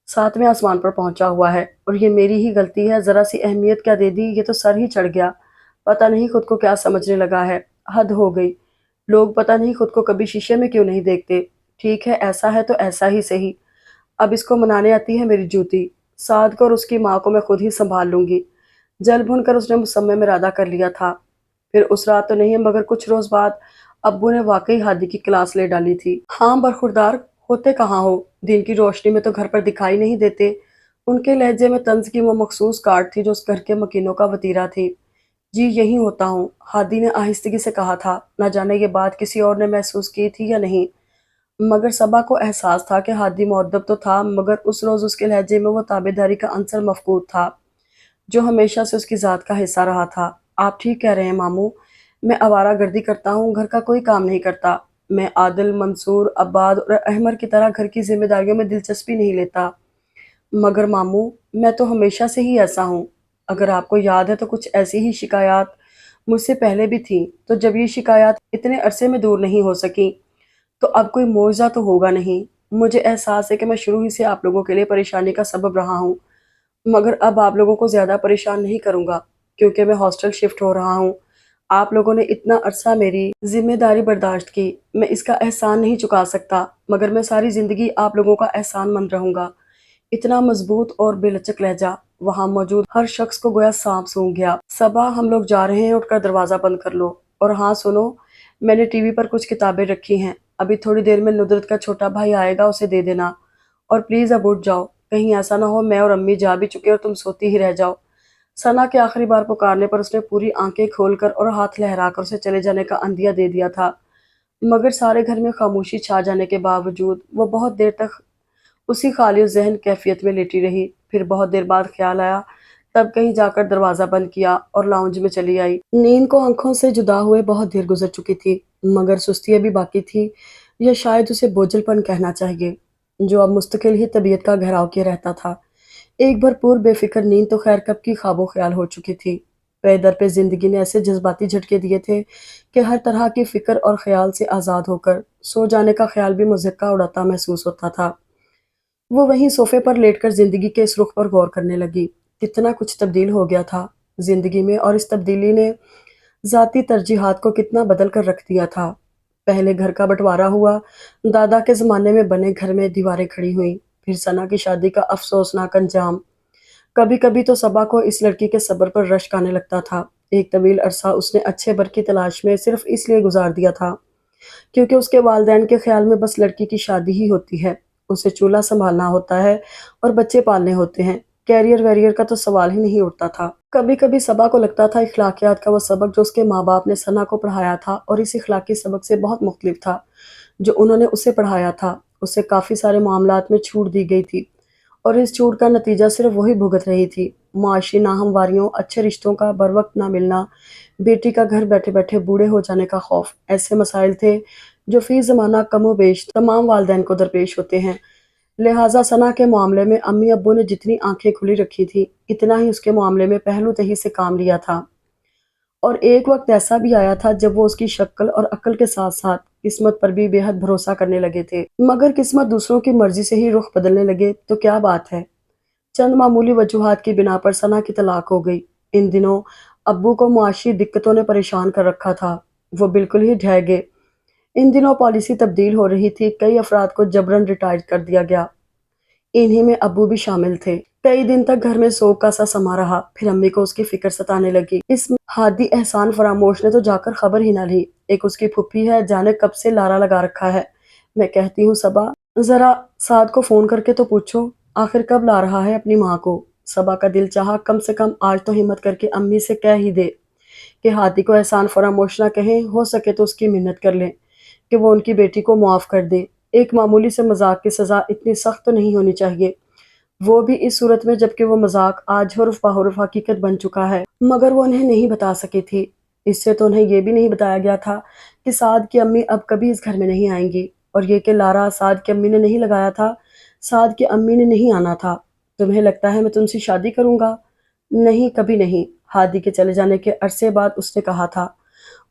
ساتویں آسمان پر پہنچا ہوا ہے، اور یہ میری ہی غلطی ہے۔ ذرا سی اہمیت کیا دے دی، یہ تو سر ہی چڑھ گیا۔ پتہ نہیں خود کو کیا سمجھنے لگا ہے۔ حد ہو گئی۔ لوگ پتہ نہیں خود کو کبھی شیشے میں کیوں نہیں دیکھتے۔ ٹھیک ہے، ایسا ہے تو ایسا ہی صحیح۔ اب اس کو منانے آتی ہے میری جوتی۔ سعد کو اور اس کی ماں کو میں خود ہی سنبھال لوں گی۔ جل بھن کر اس نے مصمم ارادہ کر لیا تھا۔ پھر اس رات تو نہیں مگر کچھ روز بعد ابو نے واقعی ہادی کی کلاس لے ڈالی تھی۔ ہاں برخوردار، ہوتے کہاں ہو؟ دن کی روشنی میں تو گھر پر دکھائی نہیں دیتے۔ ان کے لہجے میں طنز کی وہ مخصوص کاٹ تھی جو اس گھر کے مکینوں کا وتیرہ تھی۔ جی یہی ہوتا ہوں، ہادی نے آہستگی سے کہا تھا۔ نہ جانے یہ بات کسی اور نے محسوس کی تھی یا نہیں، مگر صبا کو احساس تھا کہ ہادی مؤدب تو تھا، مگر اس روز اس کے لہجے میں وہ تابعداری کا عنصر مفقود تھا جو ہمیشہ سے اس کی ذات کا حصہ رہا تھا۔ آپ ٹھیک کہہ رہے ہیں ماموں، میں آوارہ گردی کرتا ہوں، گھر کا کوئی کام نہیں کرتا۔ میں عادل، منصور، عباد اور احمر کی طرح گھر کی ذمہ داریوں میں دلچسپی نہیں لیتا۔ مگر ماموں، میں تو ہمیشہ سے ہی ایسا ہوں۔ اگر آپ کو یاد ہے تو کچھ ایسی ہی شکایات مجھ سے پہلے بھی تھیں، تو جب یہ شکایات اتنے عرصے میں دور نہیں ہو سکیں تو اب کوئی معجزہ تو ہوگا نہیں۔ مجھے احساس ہے کہ میں شروع ہی سے آپ لوگوں کے لیے پریشانی کا سبب رہا ہوں، مگر اب آپ لوگوں کو زیادہ پریشان نہیں کروں گا کیونکہ میں ہاسٹل شفٹ ہو رہا ہوں۔ آپ لوگوں نے اتنا عرصہ میری ذمہ داری برداشت کی، میں اس کا احسان نہیں چکا سکتا، مگر میں ساری زندگی آپ لوگوں کا احسان مند رہوں گا۔ اتنا مضبوط اور بے لچک لہجہ، وہاں موجود ہر شخص کو گویا سانپ سونگھ گیا۔ صبا، ہم لوگ جا رہے ہیں، اٹھ کر دروازہ بند کر لو۔ اور ہاں سنو، میں نے ٹی وی پر کچھ کتابیں رکھی ہیں، ابھی تھوڑی دیر میں ندرت کا چھوٹا بھائی آئے گا، اسے دے دینا۔ اور پلیز اب اٹھ جاؤ، کہیں ایسا نہ ہو میں اور امی جا بھی چکے اور تم سوتی ہی رہ جاؤ۔ ثنا کے آخری بار پکارنے پر اس نے پوری آنکھیں کھول کر اور ہاتھ لہرا کر اسے چلے جانے کا عندیہ دے دیا تھا، مگر سارے گھر میں خاموشی چھا جانے کے باوجود وہ بہت دیر تک اسی خالی ذہن کیفیت میں لیٹی رہی۔ پھر بہت دیر بعد خیال آیا، تب کہیں جا کر دروازہ بند کیا اور لاؤنج میں چلی آئی۔ نیند کو آنکھوں سے جدا ہوئے بہت دیر گزر چکی تھی، مگر سستی ابھی باقی تھی، یا شاید اسے بوجھل پن کہنا چاہیے، جو اب مستقل ہی طبیعت کا گھیراؤ کیے رہتا تھا۔ ایک بھرپور بے فکر نیند تو خیر کب کی خواب و خیال ہو چکی تھی۔ پے در پہ زندگی نے ایسے جذباتی جھٹکے دیے تھے کہ ہر طرح کی فکر اور خیال سے آزاد ہو کر سو جانے کا خیال بھی مضحکہ اڑاتا محسوس ہوتا تھا۔ وہ وہیں صوفے پر لیٹ کر زندگی کے اس رخ پر غور کرنے لگی۔ کتنا کچھ تبدیل ہو گیا تھا زندگی میں، اور اس تبدیلی نے ذاتی ترجیحات کو کتنا بدل کر رکھ دیا تھا۔ پہلے گھر کا بٹوارا ہوا، دادا کے زمانے میں بنے گھر میں دیواریں کھڑی ہوئیں، پھر ثنا کی شادی کا افسوسناک انجام۔ کبھی کبھی تو صبا کو اس لڑکی کے صبر پر رشک آنے لگتا تھا۔ ایک طویل عرصہ اس نے اچھے بر کی تلاش میں صرف اس لیے گزار دیا تھا کیونکہ اس کے والدین کے خیال میں بس لڑکی کی شادی ہی ہوتی ہے، اسے چولہا سنبھالنا ہوتا ہے اور بچے پالنے ہوتے ہیں، کیریئر ویریئر کا تو سوال ہی نہیں اٹھتا تھا۔ کبھی کبھی صبا کو لگتا تھا اخلاقیات کا وہ سبق جو اس کے ماں باپ نے ثنا کو پڑھایا تھا اور اس اخلاقی سبق سے بہت مختلف تھا جو انہوں نے اسے پڑھایا تھا۔ اسے کافی سارے معاملات میں چھوٹ دی گئی تھی، اور اس چھوٹ کا نتیجہ صرف وہی بھگت رہی تھی۔ معاشی ناہمواریوں، اچھے رشتوں کا بروقت نہ ملنا، بیٹی کا گھر بیٹھے بیٹھے بوڑھے ہو جانے کا خوف، ایسے مسائل تھے جو فی زمانہ کم و بیش تمام والدین کو درپیش ہوتے ہیں۔ لہٰذا ثنا کے معاملے میں امی ابو نے جتنی آنکھیں کھلی رکھی تھی، اتنا ہی اس کے معاملے میں پہلو تہی سے کام لیا تھا۔ اور ایک وقت ایسا بھی آیا تھا جب وہ اس کی شکل اور عقل کے ساتھ ساتھ قسمت پر بھی بے حد بھروسہ کرنے لگے تھے۔ مگر قسمت دوسروں کی مرضی سے ہی رخ بدلنے لگے تو کیا بات ہے۔ چند معمولی وجوہات کی بنا پر ثنا کی طلاق ہو گئی۔ ان دنوں ابو کو معاشی دقتوں نے پریشان کر رکھا تھا، وہ بالکل ہی ڈھہ گئے۔ ان دنوں پالیسی تبدیل ہو رہی تھی، کئی افراد کو جبراً ریٹائر کر دیا گیا، انہی میں ابو بھی شامل تھے۔ کئی دن تک گھر میں سوگ کا سا سما رہا، پھر امی کو اس کی فکر ستانے لگی۔ اس ہادی احسان فراموش نے تو جا کر خبر ہی نہ لی، ایک اس کی پھپھی ہے، جانے کب سے لارا لگا رکھا ہے۔ میں کہتی ہوں صبا، ذرا سعد کو فون کر کے تو پوچھو آخر کب لا رہا ہے اپنی ماں کو۔ صبا کا دل چاہا کم سے کم آج تو ہمت کر کے امی سے کہہ ہی دے کہ ہادی کو احسان فراموش نہ کہیں، ہو سکے تو اس کی منت کر لیں کہ وہ ان کی بیٹی کو معاف کر دے۔ ایک معمولی سے مذاق کی سزا اتنی سخت تو نہیں ہونی چاہیے، وہ بھی اس صورت میں جبکہ وہ مذاق آج حرف بحرف حقیقت بن چکا ہے۔ مگر وہ انہیں نہیں بتا سکی تھی۔ اس سے تو انہیں یہ بھی نہیں بتایا گیا تھا کہ سعد کی امی اب کبھی اس گھر میں نہیں آئیں گی۔ اور یہ کہ لارا سعد کی امی نے نہیں لگایا تھا، سعد کی امی نے نہیں آنا تھا۔ تمہیں لگتا ہے میں تم سے شادی کروں گا؟ نہیں، کبھی نہیں، ہادی کے چلے جانے کے عرصے بعد اس نے کہا تھا،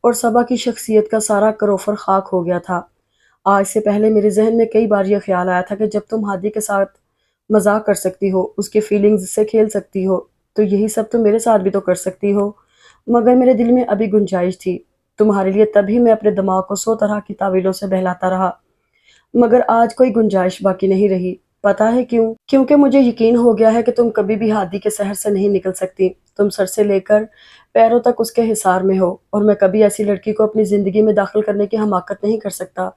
اور صبا کی شخصیت کا سارا کروفر خاک ہو گیا تھا۔ آج سے پہلے میرے ذہن میں کئی بار یہ خیال آیا تھا کہ جب تم ہادی کے ساتھ مذاق کر سکتی ہو، اس کے فیلنگز سے کھیل سکتی ہو، تو یہی سب تم میرے ساتھ بھی تو کر سکتی ہو۔ مگر میرے دل میں ابھی گنجائش تھی تمہارے لیے، تبھی میں اپنے دماغ کو 100 طرح کی تعویلوں سے بہلاتا رہا، مگر آج کوئی گنجائش باقی نہیں رہی۔ پتہ ہے کیوں؟ کیونکہ مجھے یقین ہو گیا ہے کہ تم کبھی بھی ہادی کے سحر سے نہیں نکل سکتی۔ تم سر سے لے کر پیروں تک اس کے حصار میں ہو، اور میں کبھی ایسی لڑکی کو اپنی زندگی میں داخل کرنے کی حماقت نہیں کر سکتا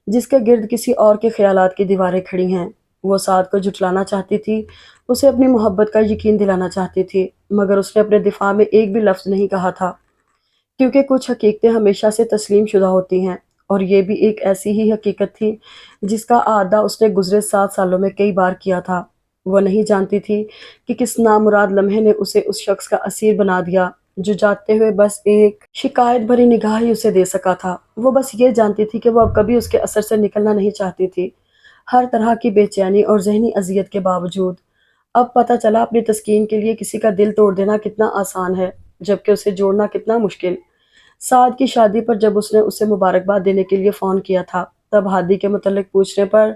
جس کے گرد کسی اور کے خیالات کی دیواریں کھڑی ہیں۔ وہ سعد کو جھٹلانا چاہتی تھی، اسے اپنی محبت کا یقین دلانا چاہتی تھی، مگر اس نے اپنے دفاع میں ایک بھی لفظ نہیں کہا تھا، کیونکہ کچھ حقیقتیں ہمیشہ سے تسلیم شدہ ہوتی ہیں، اور یہ بھی ایک ایسی ہی حقیقت تھی جس کا اعادہ اس نے گزرے 7 سالوں میں کئی بار کیا تھا۔ وہ نہیں جانتی تھی کہ کس نامراد لمحے نے اسے اس شخص کا اسیر بنا دیا جو جاتے ہوئے بس ایک شکایت بھری نگاہ ہی اسے دے سکا تھا۔ وہ بس یہ جانتی تھی کہ وہ اب کبھی اس کے اثر سے نکلنا نہیں چاہتی تھی، ہر طرح کی بے چینی اور ذہنی اذیت کے باوجود۔ اب پتہ چلا اپنی تسکین کے لیے کسی کا دل توڑ دینا کتنا آسان ہے، جبکہ اسے جوڑنا کتنا مشکل۔ سعد کی شادی پر جب اس نے اسے مبارکباد دینے کے لیے فون کیا تھا، تب ہادی کے متعلق پوچھنے پر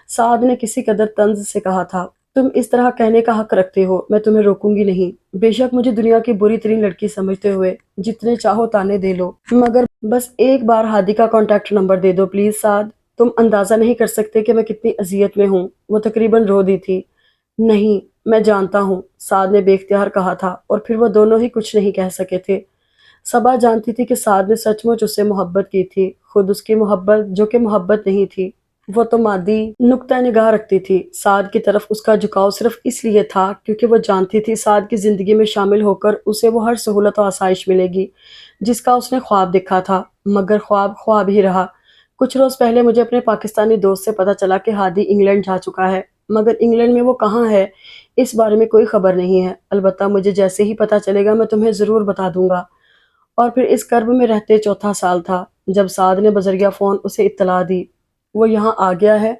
سعد نے کسی قدر طنز سے کہا تھا، تم اس طرح کہنے کا حق رکھتے ہو، میں تمہیں روکوں گی نہیں۔ بے شک مجھے دنیا کی بری ترین لڑکی سمجھتے ہوئے جتنے چاہو تانے دے لو، مگر بس ایک بار ہادی کا کانٹیکٹ نمبر دے دو پلیز سعد۔ تم اندازہ نہیں کر سکتے کہ میں کتنی اذیت میں ہوں۔ وہ تقریباً رو دی تھی۔ نہیں، میں جانتا ہوں، سعد نے بے اختیار کہا تھا، اور پھر وہ دونوں ہی کچھ نہیں کہہ سکے تھے۔ صبا جانتی تھی کہ سعد نے سچ مچ اس سے محبت کی تھی، خود اس کی محبت جو کہ محبت نہیں تھی، وہ تو مادی نقطہ نگاہ رکھتی تھی۔ سعد کی طرف اس کا جھکاؤ صرف اس لیے تھا کیونکہ وہ جانتی تھی سعد کی زندگی میں شامل ہو کر اسے وہ ہر سہولت و آسائش ملے گی جس کا اس نے خواب دیکھا تھا، مگر خواب خواب ہی رہا۔ کچھ روز پہلے مجھے اپنے پاکستانی دوست سے پتہ چلا کہ ہادی انگلینڈ جا چکا ہے، مگر انگلینڈ میں وہ کہاں ہے اس بارے میں کوئی خبر نہیں ہے۔ البتہ مجھے جیسے ہی پتہ چلے گا میں تمہیں ضرور بتا دوں گا۔ اور پھر اس کرب میں رہتے 4تھا سال تھا جب سعد نے بذریعہ فون اسے اطلاع دی، وہ یہاں آ گیا ہے،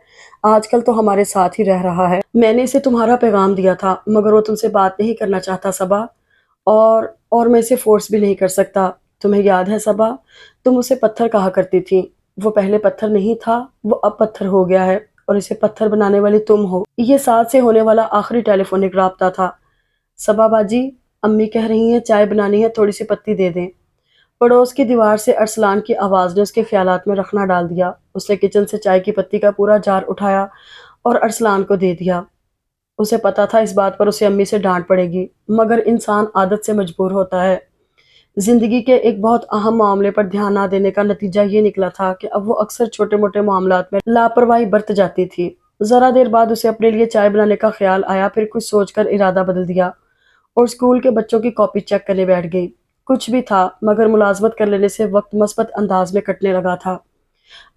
آج کل تو ہمارے ساتھ ہی رہ رہا ہے۔ میں نے اسے تمہارا پیغام دیا تھا، مگر وہ تم سے بات نہیں کرنا چاہتا صبا، اور میں اسے فورس بھی نہیں کر سکتا۔ تمہیں یاد ہے صبا، تم اسے پتھر کہا کرتی تھی، وہ پہلے پتھر نہیں تھا، وہ اب پتھر ہو گیا ہے، اور اسے پتھر بنانے والی تم ہو۔ یہ سعد سے ہونے والا آخری ٹیلی فونک رابطہ تھا۔ صبا باجی، امی کہہ رہی ہیں چائے بنانی ہے، تھوڑی سی پتی دے دیں۔ پڑوس کی دیوار سے ارسلان کی آواز نے اس کے خیالات میں رخنہ ڈال دیا۔ اس نے کچن سے چائے کی پتی کا پورا جار اٹھایا اور ارسلان کو دے دیا۔ اسے پتا تھا اس بات پر اسے امی سے ڈانٹ پڑے گی، مگر انسان عادت سے مجبور ہوتا ہے۔ زندگی کے ایک بہت اہم معاملے پر دھیان نہ دینے کا نتیجہ یہ نکلا تھا کہ اب وہ اکثر چھوٹے موٹے معاملات میں لاپرواہی برت جاتی تھی۔ ذرا دیر بعد اسے اپنے لیے چائے بنانے کا خیال آیا، پھر کچھ سوچ کر ارادہ بدل دیا اور اسکول کے بچوں کی کاپی چیک کرنے بیٹھ گئی۔ کچھ بھی تھا، مگر ملازمت کر لینے سے وقت مثبت انداز میں کٹنے لگا تھا۔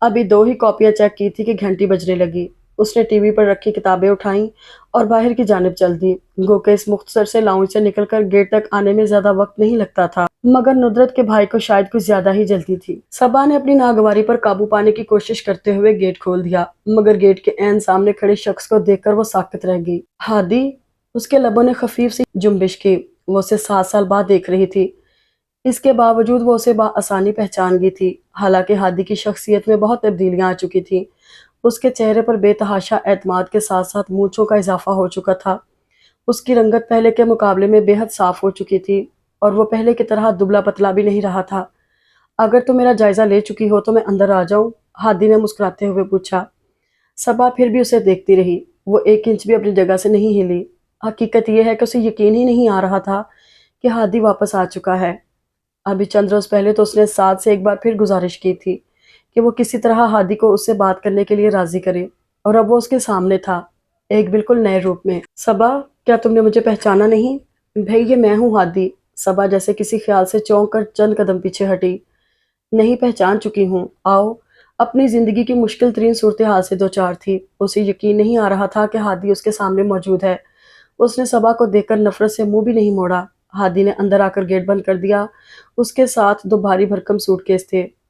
ابھی 2 ہی کاپیاں چیک کی تھی کہ گھنٹی بجنے لگی۔ اس نے ٹی وی پر رکھی کتابیں اٹھائیں اور باہر کی جانب چل دی۔ گو کہ اس مختصر سے لاؤنج سے نکل کر گیٹ تک آنے میں زیادہ وقت نہیں لگتا تھا، مگر ندرت کے بھائی کو شاید کچھ زیادہ ہی جلدی تھی۔ صبا نے اپنی ناگواری پر قابو پانے کی کوشش کرتے ہوئے گیٹ کھول دیا، مگر گیٹ کے عین سامنے کھڑے شخص کو دیکھ کر وہ ساکت رہ گئی۔ ہادی! اس کے لبوں نے خفیف سی جنبش کی۔ وہ اسے 7 سال بعد دیکھ رہی تھی، اس کے باوجود وہ اسے بآسانی پہچان گئی تھی، حالانکہ ہادی کی شخصیت میں بہت تبدیلیاں آ چکی تھیں۔ اس کے چہرے پر بے تحاشا اعتماد کے ساتھ ساتھ مونچھوں کا اضافہ ہو چکا تھا۔ اس کی رنگت پہلے کے مقابلے میں بے حد صاف ہو چکی تھی، اور وہ پہلے کی طرح دبلا پتلا بھی نہیں رہا تھا۔ اگر تم میرا جائزہ لے چکی ہو تو میں اندر آ جاؤں؟ ہادی نے مسکراتے ہوئے پوچھا۔ صبا پھر بھی اسے دیکھتی رہی، وہ 1 انچ بھی اپنی جگہ سے نہیں ہلی۔ حقیقت یہ ہے کہ اسے یقین ہی نہیں آ رہا تھا کہ ہادی واپس آ چکا ہے۔ ابھی چند روز پہلے تو اس نے سعد سے ایک بار پھر گزارش کی تھی کہ وہ کسی طرح ہادی کو اس سے بات کرنے کے لیے راضی کرے، اور اب وہ اس کے سامنے تھا، ایک بالکل نئے روپ میں۔ صبا، کیا تم نے مجھے پہچانا نہیں؟ بھئی یہ میں ہوں ہادی۔ صبا جیسے کسی خیال سے چونک کر چند قدم پیچھے ہٹی۔ نہیں، پہچان چکی ہوں، آؤ۔ اپنی زندگی کی مشکل ترین صورتحال سے دوچار تھی، اسے یقین نہیں آ رہا تھا کہ ہادی اس کے سامنے موجود ہے۔ اس نے صبا کو دیکھ کر نفرت سے منہ بھی نہیں موڑا۔ ہادی نے اندر آ کر گیٹ بند کر دیا۔ اس کے ساتھ 2 بھاری بھرکم سوٹ کیس تھے۔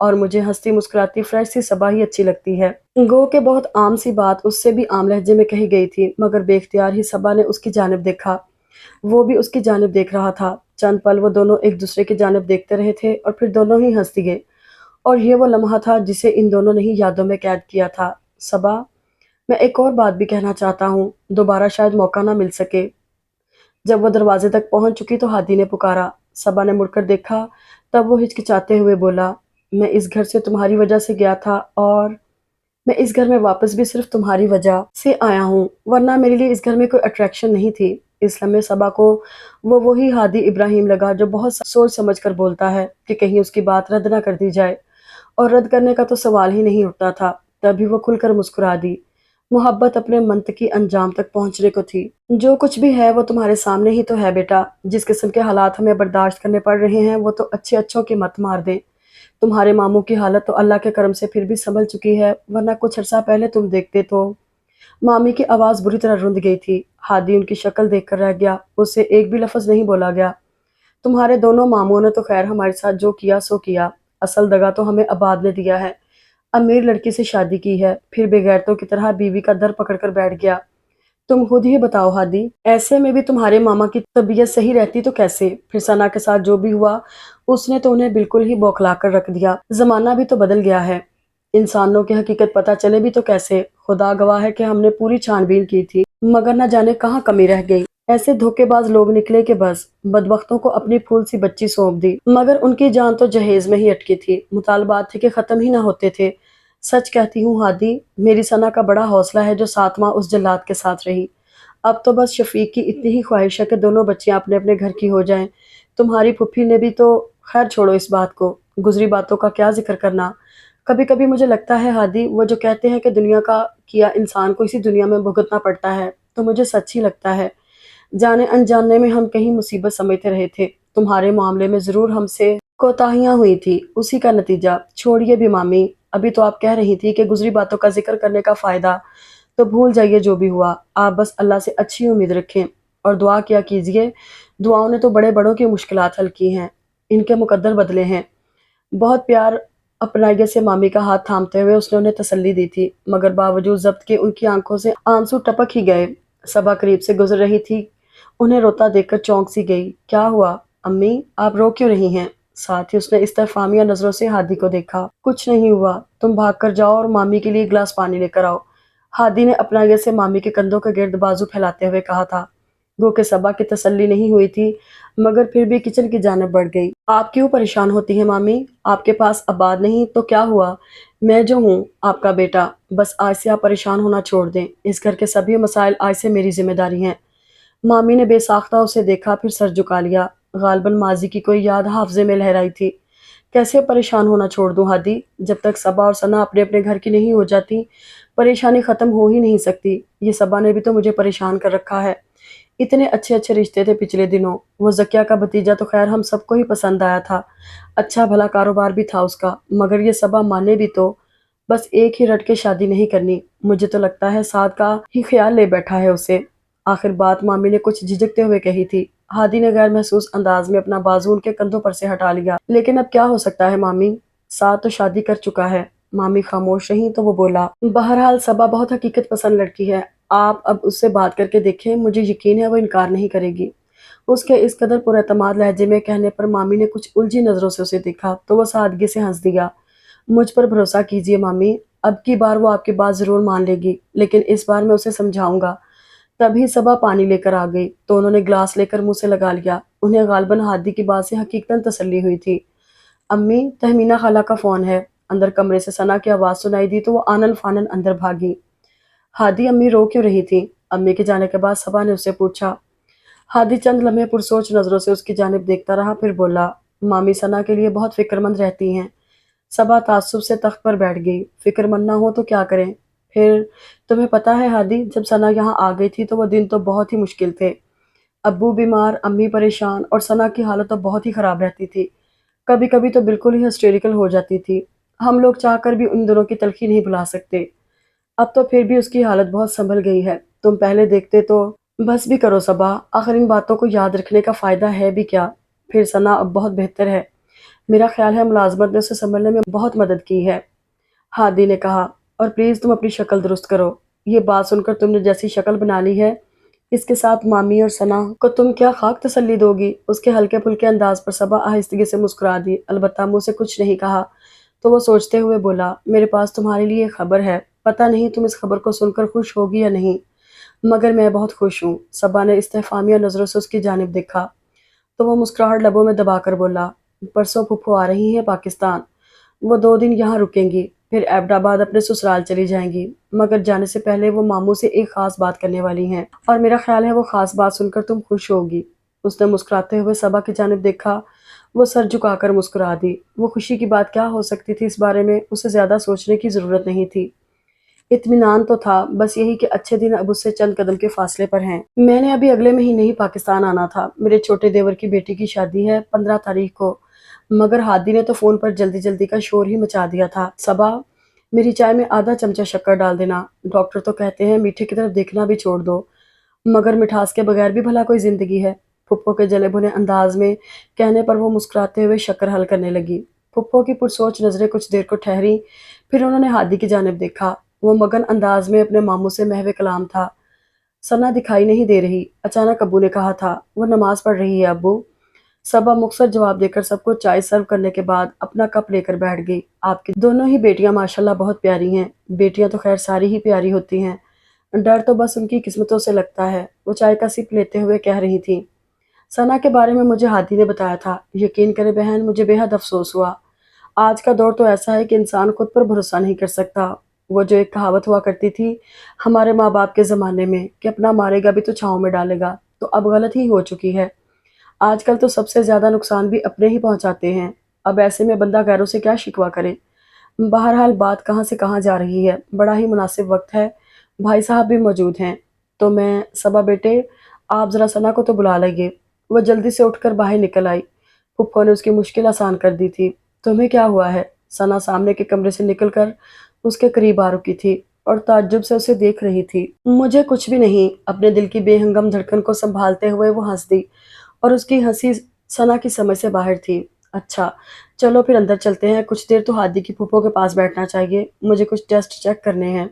اور مجھے ہنستی مسکراتی فریش سی صبا ہی اچھی لگتی ہے۔ گو کہ بہت عام سی بات اس سے بھی عام لہجے میں کہی گئی تھی، مگر بے اختیار ہی صبا نے اس کی جانب دیکھا۔ وہ بھی اس کی جانب دیکھ رہا تھا۔ چند پل وہ دونوں ایک دوسرے کی جانب دیکھتے رہے تھے اور پھر دونوں ہی ہنس دیے، اور یہ وہ لمحہ تھا جسے ان دونوں نے ہی یادوں میں قید کیا تھا۔ صبا، میں ایک اور بات بھی کہنا چاہتا ہوں، دوبارہ شاید موقع نہ مل سکے۔ جب وہ دروازے تک پہنچ چکی تو ہادی نے پکارا۔ صبا نے مڑ کر دیکھا، تب وہ ہچکچاتے ہوئے بولا، میں اس گھر سے تمہاری وجہ سے گیا تھا، اور میں اس گھر میں واپس بھی صرف تمہاری وجہ سے آیا ہوں، ورنہ میرے لیے اس گھر میں کوئی اٹریکشن نہیں تھی۔ اس لمحے صبا کو وہ وہی ہادی ابراہیم لگا جو بہت سوچ سمجھ کر بولتا ہے کہ کہیں اس کی بات رد نہ کر دی جائے، اور رد کرنے کا تو سوال ہی نہیں اٹھتا تھا۔ تبھی وہ کھل کر مسکرا دی۔ محبت اپنے منطقی انجام تک پہنچنے کو تھی۔ جو کچھ بھی ہے وہ تمہارے سامنے ہی تو ہے بیٹا۔ جس قسم کے حالات ہمیں برداشت کرنے پڑ رہے ہیں وہ تو اچھے اچھوں کی مت مار دیں۔ تمہارے ماموں کی حالت تو اللہ کے کرم سے پھر بھی سنبھل چکی ہے، ورنہ کچھ عرصہ پہلے تم دیکھتے تو۔ مامی کی آواز بری طرح رند گئی تھی۔ ہادی ان کی شکل دیکھ کر رہ گیا، اس سے ایک بھی لفظ نہیں بولا گیا۔ تمہارے دونوں ماموں نے تو خیر ہمارے ساتھ جو کیا سو کیا، اصل دغا تو ہمیں آباد نے دیا ہے۔ امیر لڑکی سے شادی کی ہے، پھر بے غیرتوں کی طرح بیوی کا در پکڑ کر بیٹھ گیا۔ تم خود ہی بتاؤ ہادی، ایسے میں بھی تمہارے ماما کی طبیعت صحیح رہتی تو کیسے؟ پھر ثنا کے ساتھ جو بھی ہوا اس نے تو انہیں بالکل ہی بوکھلا کر رکھ دیا۔ زمانہ بھی تو بدل گیا ہے، انسانوں کی حقیقت پتہ چلے بھی تو کیسے؟ خدا گواہ ہے کہ ہم نے پوری چھان بین کی تھی، مگر نہ جانے کہاں کمی رہ گئی۔ ایسے دھوکے باز لوگ نکلے کہ بس بدبختوں کو اپنی پھول سی بچی سونپ دی، مگر ان کی جان تو جہیز میں ہی اٹکی تھی۔ مطالبات تھے کہ ختم ہی نہ ہوتے تھے۔ سچ کہتی ہوں ہادی، میری ثنا کا بڑا حوصلہ ہے جو 7 ماہ اس جلاد کے ساتھ رہی۔ اب تو بس شفیق کی اتنی ہی خواہش ہے کہ دونوں بچیاں اپنے اپنے گھر کی ہو جائیں۔ تمہاری پھپھی نے بھی تو، خیر چھوڑو اس بات کو، گزری باتوں کا کیا ذکر کرنا۔ کبھی کبھی مجھے لگتا ہے ہادی، وہ جو کہتے ہیں کہ دنیا کا کیا انسان کو اسی دنیا میں بھگتنا پڑتا ہے، تو مجھے سچ ہی لگتا ہے۔ جانے انجانے میں ہم کہیں مصیبت سمجھتے رہے تھے، تمہارے معاملے میں ضرور ہم سے کوتاہیاں ہوئی تھی، اسی کا نتیجہ۔ چھوڑیے بھی مامی، ابھی تو آپ کہہ رہی تھی کہ گزری باتوں کا ذکر کرنے کا فائدہ، تو بھول جائیے جو بھی ہوا۔ آپ بس اللہ سے اچھی امید رکھیں اور دعا کیا کیجیے۔ دعاؤں نے تو بڑے بڑوں کی مشکلات حل کی ہیں، ان کے مقدر بدلے ہیں۔ بہت پیار اپنائیے سے مامی کا ہاتھ تھامتے ہوئے اس نے انہیں تسلی دی تھی، مگر باوجود ضبط کے ان کی آنکھوں سے آنسو ٹپک ہی گئے۔ صبا قریب سے گزر رہی تھی، انہیں روتا دیکھ کر چونک سی گئی۔ کیا ہوا امی، آپ رو کیوں رہی ہیں؟ ساتھ ہی اس نے استفہامیہ نظروں سے ہادی کو دیکھا۔ کچھ نہیں ہوا، تم بھاگ کر جاؤ اور مامی کے لیے ایک گلاس پانی لے کر آؤ، ہادی نے اپنائیے سے مامی کے کندھوں کے گرد بازو پھیلاتے ہوئے کہا تھا۔ گو کہ صبا کی تسلی نہیں ہوئی تھی، مگر پھر بھی کچن کی جانب بڑھ گئی۔ آپ کیوں پریشان ہوتی ہیں مامی؟ آپ کے پاس آباد نہیں تو کیا ہوا؟ میں جو ہوں آپ کا بیٹا، بس آج سے آپ پریشان ہونا چھوڑ دیں، اس گھر کے سبھی مسائل آج سے میری ذمہ داری ہیں۔ مامی نے بے ساختہ اسے دیکھا، پھر سر جھکا لیا۔ غالباً ماضی کی کوئی یاد حافظے میں لہرائی تھی۔ کیسے پریشان ہونا چھوڑ دوں ہادی؟ جب تک صبا اور ثنا اپنے اپنے گھر کی نہیں ہو جاتی، پریشانی ختم ہو ہی نہیں سکتی۔ یہ صبا نے بھی تو مجھے پریشان کر رکھا ہے۔ اتنے اچھے اچھے رشتے تھے پچھلے دنوں، وہ زکیہ کا بھتیجا تو خیر ہم سب کو ہی پسند آیا تھا، اچھا بھلا کاروبار بھی تھا اس کا، مگر یہ صبا مانے بھی تو، بس ایک ہی رٹ کے شادی نہیں کرنی۔ مجھے تو لگتا ہے سعد کا ہی خیال لے بیٹھا ہے اسے۔ آخر بات مامی نے کچھ جھجکتے ہوئے کہی تھی۔ ہادی نے غیر محسوس انداز میں اپنا بازو ان کے کندھوں پر سے ہٹا لیا۔ لیکن اب کیا ہو سکتا ہے مامی، سعد تو شادی کر چکا ہے۔ مامی خاموش رہیں تو وہ بولا، بہرحال صبا بہت حقیقت پسند لڑکی ہے، آپ اب اس سے بات کر کے دیکھیں، مجھے یقین ہے وہ انکار نہیں کرے گی۔ اس کے اس قدر پر اعتماد لہجے میں کہنے پر مامی نے کچھ الجھی نظروں سے اسے دیکھا تو وہ سادگی سے ہنس دیا۔ مجھ پر بھروسہ کیجیے مامی، اب کی بار وہ آپ کی بات ضرور مان لے گی، لیکن اس بار میں اسے سمجھاؤں گا۔ تبھی صبا پانی لے کر آ گئی تو انہوں نے گلاس لے کر منہ سے لگا لیا۔ انہیں غالباً ہادی کی بات سے حقیقتاً تسلی ہوئی تھی۔ امی، تہمینہ خالہ کا فون ہے۔ اندر کمرے سے ثنا کی آواز سنائی دی تو وہ آنن فانن اندر بھاگی۔ ہادی، امی رو کیوں رہی تھی؟ امی کے جانے کے بعد صبا نے اس سے پوچھا۔ ہادی چند لمحے پرسوچ نظروں سے اس کی جانب دیکھتا رہا، پھر بولا، مامی ثنا کے لیے بہت فکر مند رہتی ہیں۔ صبا تعصب سے تخت پر بیٹھ گئی۔ فکر مند نہ ہو تو کیا کریں؟ پھر تمہیں پتہ ہے ہادی، جب ثنا یہاں آ گئی تھی تو وہ دن تو بہت ہی مشکل تھے۔ ابو بیمار، امی پریشان، اور ثنا کی حالت تو بہت ہی خراب رہتی تھی، کبھی کبھی تو بالکل ہی ہسٹیریکل ہو جاتی تھی۔ ہم لوگ چاہ کر بھی ان دنوں کی تلخی نہیں بھلا سکتے۔ اب تو پھر بھی اس کی حالت بہت سنبھل گئی ہے، تم پہلے دیکھتے تو۔ بس بھی کرو صبا، آخر ان باتوں کو یاد رکھنے کا فائدہ ہے بھی کیا؟ پھر ثنا اب بہت بہتر ہے، میرا خیال ہے ملازمت نے اسے سنبھلنے میں بہت مدد کی ہے، ہادی نے کہا۔ اور پلیز تم اپنی شکل درست کرو۔ یہ بات سن کر تم نے جیسی شکل بنا لی ہے، اس کے ساتھ مامی اور ثنا کو تم کیا خاک تسلی دو گی؟ اس کے ہلکے پھلکے انداز پر صبا آہستگی سے مسکرا دی، البتہ منہ سے کچھ نہیں کہا۔ تو وہ سوچتے ہوئے بولا، میرے پاس تمہارے لیے ایک خبر ہے، پتہ نہیں تم اس خبر کو سن کر خوش ہوگی یا نہیں، مگر میں بہت خوش ہوں۔ صبا نے استفہامیہ نظروں سے اس کی جانب دیکھا تو وہ مسکراہٹ لبوں میں دبا کر بولا، پرسوں پھپھو آ رہی ہیں پاکستان، وہ 2 دن یہاں رکیں گی، پھر ایبٹ آباد اپنے سسرال چلی جائیں گی، مگر جانے سے پہلے وہ ماموں سے ایک خاص بات کرنے والی ہیں، اور میرا خیال ہے وہ خاص بات سن کر تم خوش ہوگی۔ اس نے مسکراتے ہوئے صبا کی جانب دیکھا، وہ سر جھکا کر مسکرا دی۔ وہ خوشی کی بات کیا ہو سکتی تھی، اس بارے میں اسے زیادہ سوچنے کی ضرورت نہیں تھی۔ اطمینان تو تھا، بس یہی کہ اچھے دن اب اس سے چند قدم کے فاصلے پر ہیں۔ میں نے ابھی اگلے مہینے ہی پاکستان آنا تھا، میرے چھوٹے دیور کی بیٹی کی شادی ہے 15 تاریخ کو، مگر ہادی نے تو فون پر جلدی جلدی کا شور ہی مچا دیا تھا۔ صبا، میری چائے میں آدھا چمچہ شکر ڈال دینا، ڈاکٹر تو کہتے ہیں میٹھے کی طرف دیکھنا بھی چھوڑ دو، مگر مٹھاس کے بغیر بھی بھلا کوئی زندگی ہے؟ پھپھو کے جلے بھنے انداز میں کہنے پر وہ مسکراتے ہوئے شکر حل کرنے لگی۔ پھپھو کی پرسوچ نظریں کچھ دیر کو ٹھہری، پھر انہوں نے ہادی کی جانب دیکھا۔ وہ مگن انداز میں اپنے ماموں سے محو کلام تھا۔ ثنا دکھائی نہیں دے رہی، اچانک ابو نے کہا تھا، وہ نماز پڑھ رہی ہے ابو۔ صبا مختصر جواب دے کر سب کو چائے سرو کرنے کے بعد اپنا کپ لے کر بیٹھ گئی۔ آپ کی دونوں ہی بیٹیاں ماشاءاللہ بہت پیاری ہیں۔ بیٹیاں تو خیر ساری ہی پیاری ہوتی ہیں، ڈر تو بس ان کی قسمتوں سے لگتا ہے، وہ چائے کا سپ لیتے ہوئے کہہ رہی تھی۔ ثنا کے بارے میں مجھے ہادی نے بتایا تھا، یقین کرے بہن مجھے بے حد افسوس ہوا۔ آج کا دور تو ایسا ہے کہ انسان خود پر بھروسہ نہیں کر سکتا۔ وہ جو ایک کہاوت ہوا کرتی تھی ہمارے ماں باپ کے زمانے میں کہ اپنا مارے گا بھی تو چھاؤں میں ڈالے گا، تو اب غلط ہی ہو چکی ہے۔ آج کل تو سب سے زیادہ نقصان بھی اپنے ہی پہنچاتے ہیں، اب ایسے میں بندہ غیروں سے کیا شکوہ کرے؟ بہرحال بات کہاں سے کہاں جا رہی ہے، بڑا ہی مناسب وقت ہے، بھائی صاحب بھی موجود ہیں، تو میں صبا بیٹے آپ ذرا ثنا کو تو بلا لائیے۔ وہ جلدی سے اٹھ کر باہر نکل آئی۔ پھپھو نے اس کی مشکل آسان کر دی تھی۔ تمہیں کیا ہوا ہے؟ ثنا سامنے کے کمرے سے نکل کر اس کے قریب آ رکی تھی اور تعجب سے اسے دیکھ رہی تھی۔ مجھے کچھ بھی نہیں، اپنے دل کی بے ہنگم دھڑکن کو سنبھالتے ہوئے وہ ہنس دی، اور اس کی ہنسی ثنا کی سمجھ سے باہر تھی۔ اچھا چلو پھر اندر چلتے ہیں، کچھ دیر تو ہادی کی پھپھو کے پاس بیٹھنا چاہیے، مجھے کچھ ٹیسٹ چیک کرنے ہیں۔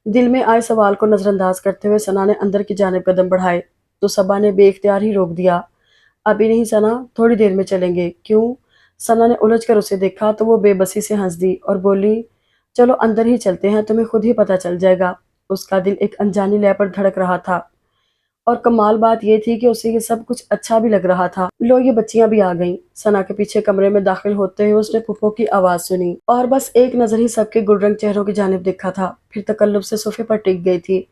دل میں آئے سوال کو نظر انداز کرتے ہوئے ثنا نے اندر کی جانب قدم بڑھائے تو صبا نے بے اختیار ہی روک دیا۔ ابھی نہیں ثنا، تھوڑی دیر میں چلیں گے۔ کیوں؟ ثنا نے الجھ کر اسے دیکھا تو وہ بے بسی سے ہنس دی اور بولی، چلو اندر ہی چلتے ہیں، تمہیں خود ہی پتہ چل جائے گا۔ اس کا دل ایک انجانی لے پر دھڑک رہا تھا، اور کمال بات یہ تھی کہ اسے یہ سب کچھ اچھا بھی لگ رہا تھا۔ لو یہ بچیاں بھی آ گئیں۔ ثنا کے پیچھے کمرے میں داخل ہوتے ہوئے اس نے پھپھو کی آواز سنی اور بس ایک نظر ہی سب کے گل رنگ چہروں کی جانب دیکھا تھا، پھر تکلف سے صوفے پر ٹک گئی تھی۔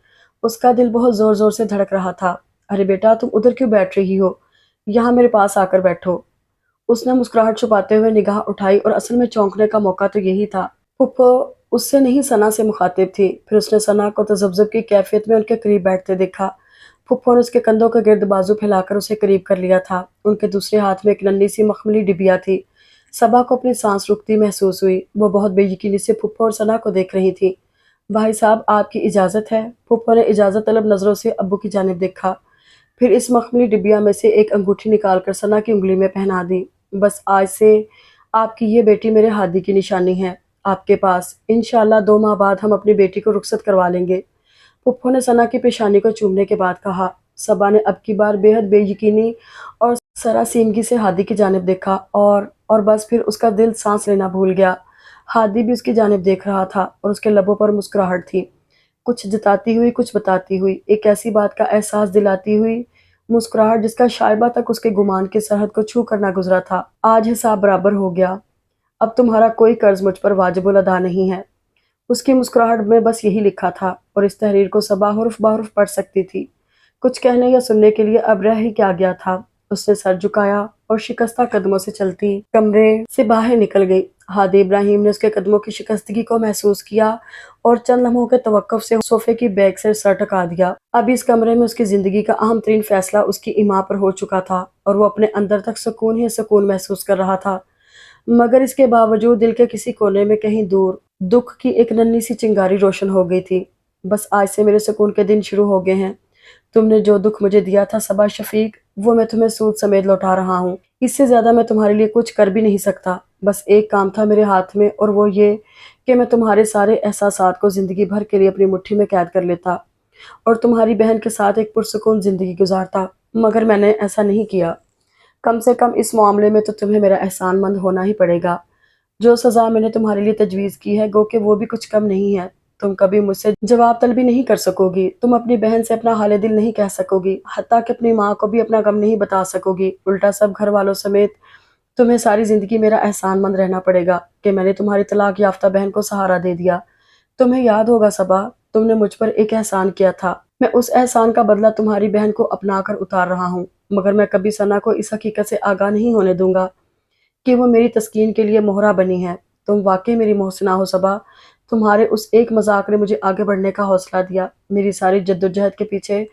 اس کا دل بہت زور زور سے دھڑک رہا تھا۔ ارے بیٹا تم ادھر کیوں بیٹھ رہی ہو، یہاں میرے پاس آ کر بیٹھو۔ اس نے مسکراہٹ چھپاتے ہوئے نگاہ اٹھائی اور اصل میں چونکنے کا موقع تو یہی تھا۔ پھپھو اس سے نہیں ثنا سے مخاطب تھی۔ پھر اس نے ثنا کو تذبذب کی کیفیت میں ان کے قریب بیٹھتے دیکھا۔ پھپھو نے اس کے کندھوں کے گرد بازو پھیلا کر اسے قریب کر لیا تھا۔ ان کے دوسرے ہاتھ میں ایک ننھی سی مخملی ڈبیا تھی۔ صبا کو اپنی سانس رکتی محسوس ہوئی، وہ بہت بے یقینی سے پھپھو اور ثنا کو دیکھ رہی تھی۔ بھائی صاحب آپ کی اجازت ہے؟ پھپھو نے اجازت طلب نظروں سے ابو کی جانب دیکھا، پھر اس مخملی ڈبیا میں سے ایک انگوٹھی نکال کر ثنا کی انگلی میں پہنا دی۔ بس آج سے آپ کی یہ بیٹی میرے ہادی کی نشانی ہے، آپ کے پاس۔ انشاءاللہ 2 ماہ بعد ہم اپنی بیٹی کو رخصت کروا لیں گے، پھپھو نے ثنا کی پیشانی کو چومنے کے بعد کہا۔ صبا نے اب کی بار بے حد بے یقینی اور سراسیمگی سے ہادی کی جانب دیکھا اور بس پھر اس کا دل سانس لینا بھول گیا۔ ہادی بھی اس کی جانب دیکھ رہا تھا اور اس کے لبوں پر مسکراہٹ تھی، کچھ جتاتی ہوئی کچھ بتاتی ہوئی، ایک ایسی بات کا احساس دلاتی ہوئی مسکراہٹ جس کا شائبہ تک اس کے گمان کی سرحد کو چھو کر نہ گزرا تھا۔ آج حساب برابر ہو گیا، اب تمہارا کوئی قرض مجھ پر واجب الادا نہیں ہے۔ اس کی مسکراہٹ میں بس یہی لکھا تھا، اور اس تحریر کو صبا حرف بحرف پڑھ سکتی تھی۔ کچھ کہنے یا سننے کے لیے اب رہ ہی کیا گیا تھا۔ اس نے سر جھکایا اور شکستہ قدموں سے چلتی کمرے سے باہر نکل گئی۔ ہادی ابراہیم نے اس کے قدموں کی شکستگی کو محسوس کیا اور چند لمحوں کے توقف سے صوفے کی بیک سے سر ٹکا دیا۔ اب اس کمرے میں اس کی زندگی کا اہم ترین فیصلہ اس کی ایما پر ہو چکا تھا اور وہ اپنے اندر تک سکون ہی سکون محسوس کر رہا تھا، مگر اس کے باوجود دل کے کسی کونے میں کہیں دور دکھ کی ایک ننھی سی چنگاری روشن ہو گئی تھی۔ بس آج سے میرے سکون کے دن شروع ہو گئے ہیں۔ تم نے جو دکھ مجھے دیا تھا صبا شفیق، وہ میں تمہیں سود سمیت لوٹا رہا ہوں۔ اس سے زیادہ میں تمہارے لیے کچھ کر بھی نہیں سکتا۔ بس ایک کام تھا میرے ہاتھ میں، اور وہ یہ کہ میں تمہارے سارے احساسات کو زندگی بھر کے لیے اپنی مٹھی میں قید کر لیتا اور تمہاری بہن کے ساتھ ایک پرسکون زندگی گزارتا، مگر میں نے ایسا نہیں کیا۔ کم سے کم اس معاملے میں تو تمہیں میرا احسان مند ہونا ہی پڑے گا۔ جو سزا میں نے تمہارے لیے تجویز کی ہے گو کہ وہ بھی کچھ کم نہیں ہے۔ تم کبھی مجھ سے جواب طلبی نہیں کر سکو گی، تم اپنی بہن سے اپنا حال دل نہیں کہہ سکو گی، حتیٰ کہ اپنی ماں کو بھی اپنا غم نہیں بتا سکو گی۔ الٹا سب گھر والوں سمیت تمہیں ساری زندگی میرا احسان مند رہنا پڑے گا کہ میں نے تمہاری طلاق یافتہ بہن کو سہارا دے دیا۔ تمہیں یاد ہوگا صبا، تم نے مجھ پر ایک احسان کیا تھا، میں اس احسان کا بدلہ تمہاری بہن کو اپنا کر اتار رہا ہوں، مگر میں کبھی ثنا کو اس حقیقت سے آگاہ نہیں ہونے دوں گا کہ وہ میری تسکین کے لیے مہرہ بنی ہے۔ تم واقعی میری محسنہ ہو صبا، تمہارے اس ایک مذاق نے مجھے آگے بڑھنے کا حوصلہ دیا۔ میری ساری جدوجہد کے پیچھے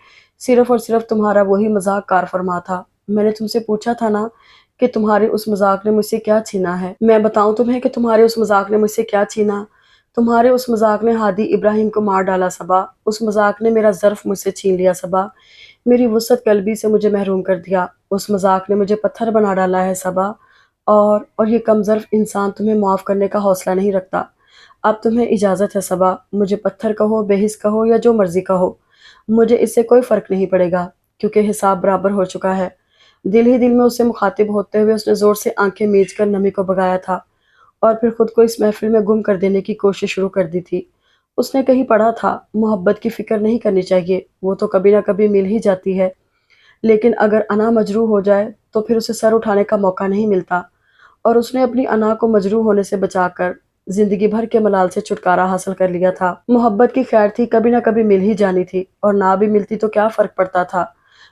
صرف اور صرف تمہارا وہی مذاق کار فرما تھا۔ میں نے تم سے پوچھا تھا نا کہ تمہارے اس مذاق نے مجھ سے کیا چھینا ہے۔ میں بتاؤں تمہیں کہ تمہارے اس مذاق نے مجھ سے کیا چھینا؟ تمہارے اس مذاق نے ہادی ابراہیم کو مار ڈالا صبا، اس مذاق نے میرا ظرف مجھ سے چھین لیا صبا، میری وسعت قلبی سے مجھے محروم کر دیا، اس مذاق نے مجھے پتھر بنا ڈالا ہے صبا، اور یہ کم ظرف انسان تمہیں معاف کرنے کا حوصلہ نہیں رکھتا۔ اب تمہیں اجازت ہے صبا، مجھے پتھر کہو، بے حس کہو یا جو مرضی کہو، مجھے اس سے کوئی فرق نہیں پڑے گا، کیونکہ حساب برابر ہو چکا ہے۔ دل ہی دل میں اس سے مخاطب ہوتے ہوئے اس نے زور سے آنکھیں میچ کر نمی کو بگایا تھا اور پھر خود کو اس محفل میں گم کر دینے کی کوشش شروع کر دی تھی۔ اس نے کہیں پڑھا تھا، محبت کی فکر نہیں کرنی چاہیے، وہ تو کبھی نہ کبھی مل ہی جاتی ہے، لیکن اگر انا مجروح ہو جائے تو پھر اسے سر اٹھانے کا موقع نہیں ملتا، اور اس نے اپنی انا کو مجروح ہونے سے بچا کر زندگی بھر کے ملال سے چھٹکارا حاصل کر لیا تھا۔ محبت کی خیر تھی، کبھی نہ کبھی مل ہی جانی تھی، اور نہ بھی ملتی تو کیا فرق پڑتا تھا،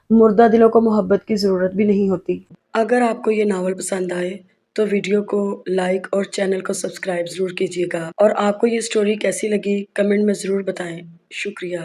مردہ دلوں کو محبت کی ضرورت بھی نہیں ہوتی۔ اگر آپ کو یہ ناول پسند آئے تو ویڈیو کو لائک اور چینل کو سبسکرائب ضرور کیجیے گا، اور آپ کو یہ سٹوری کیسی لگی کمنٹ میں ضرور بتائیں۔ شکریہ۔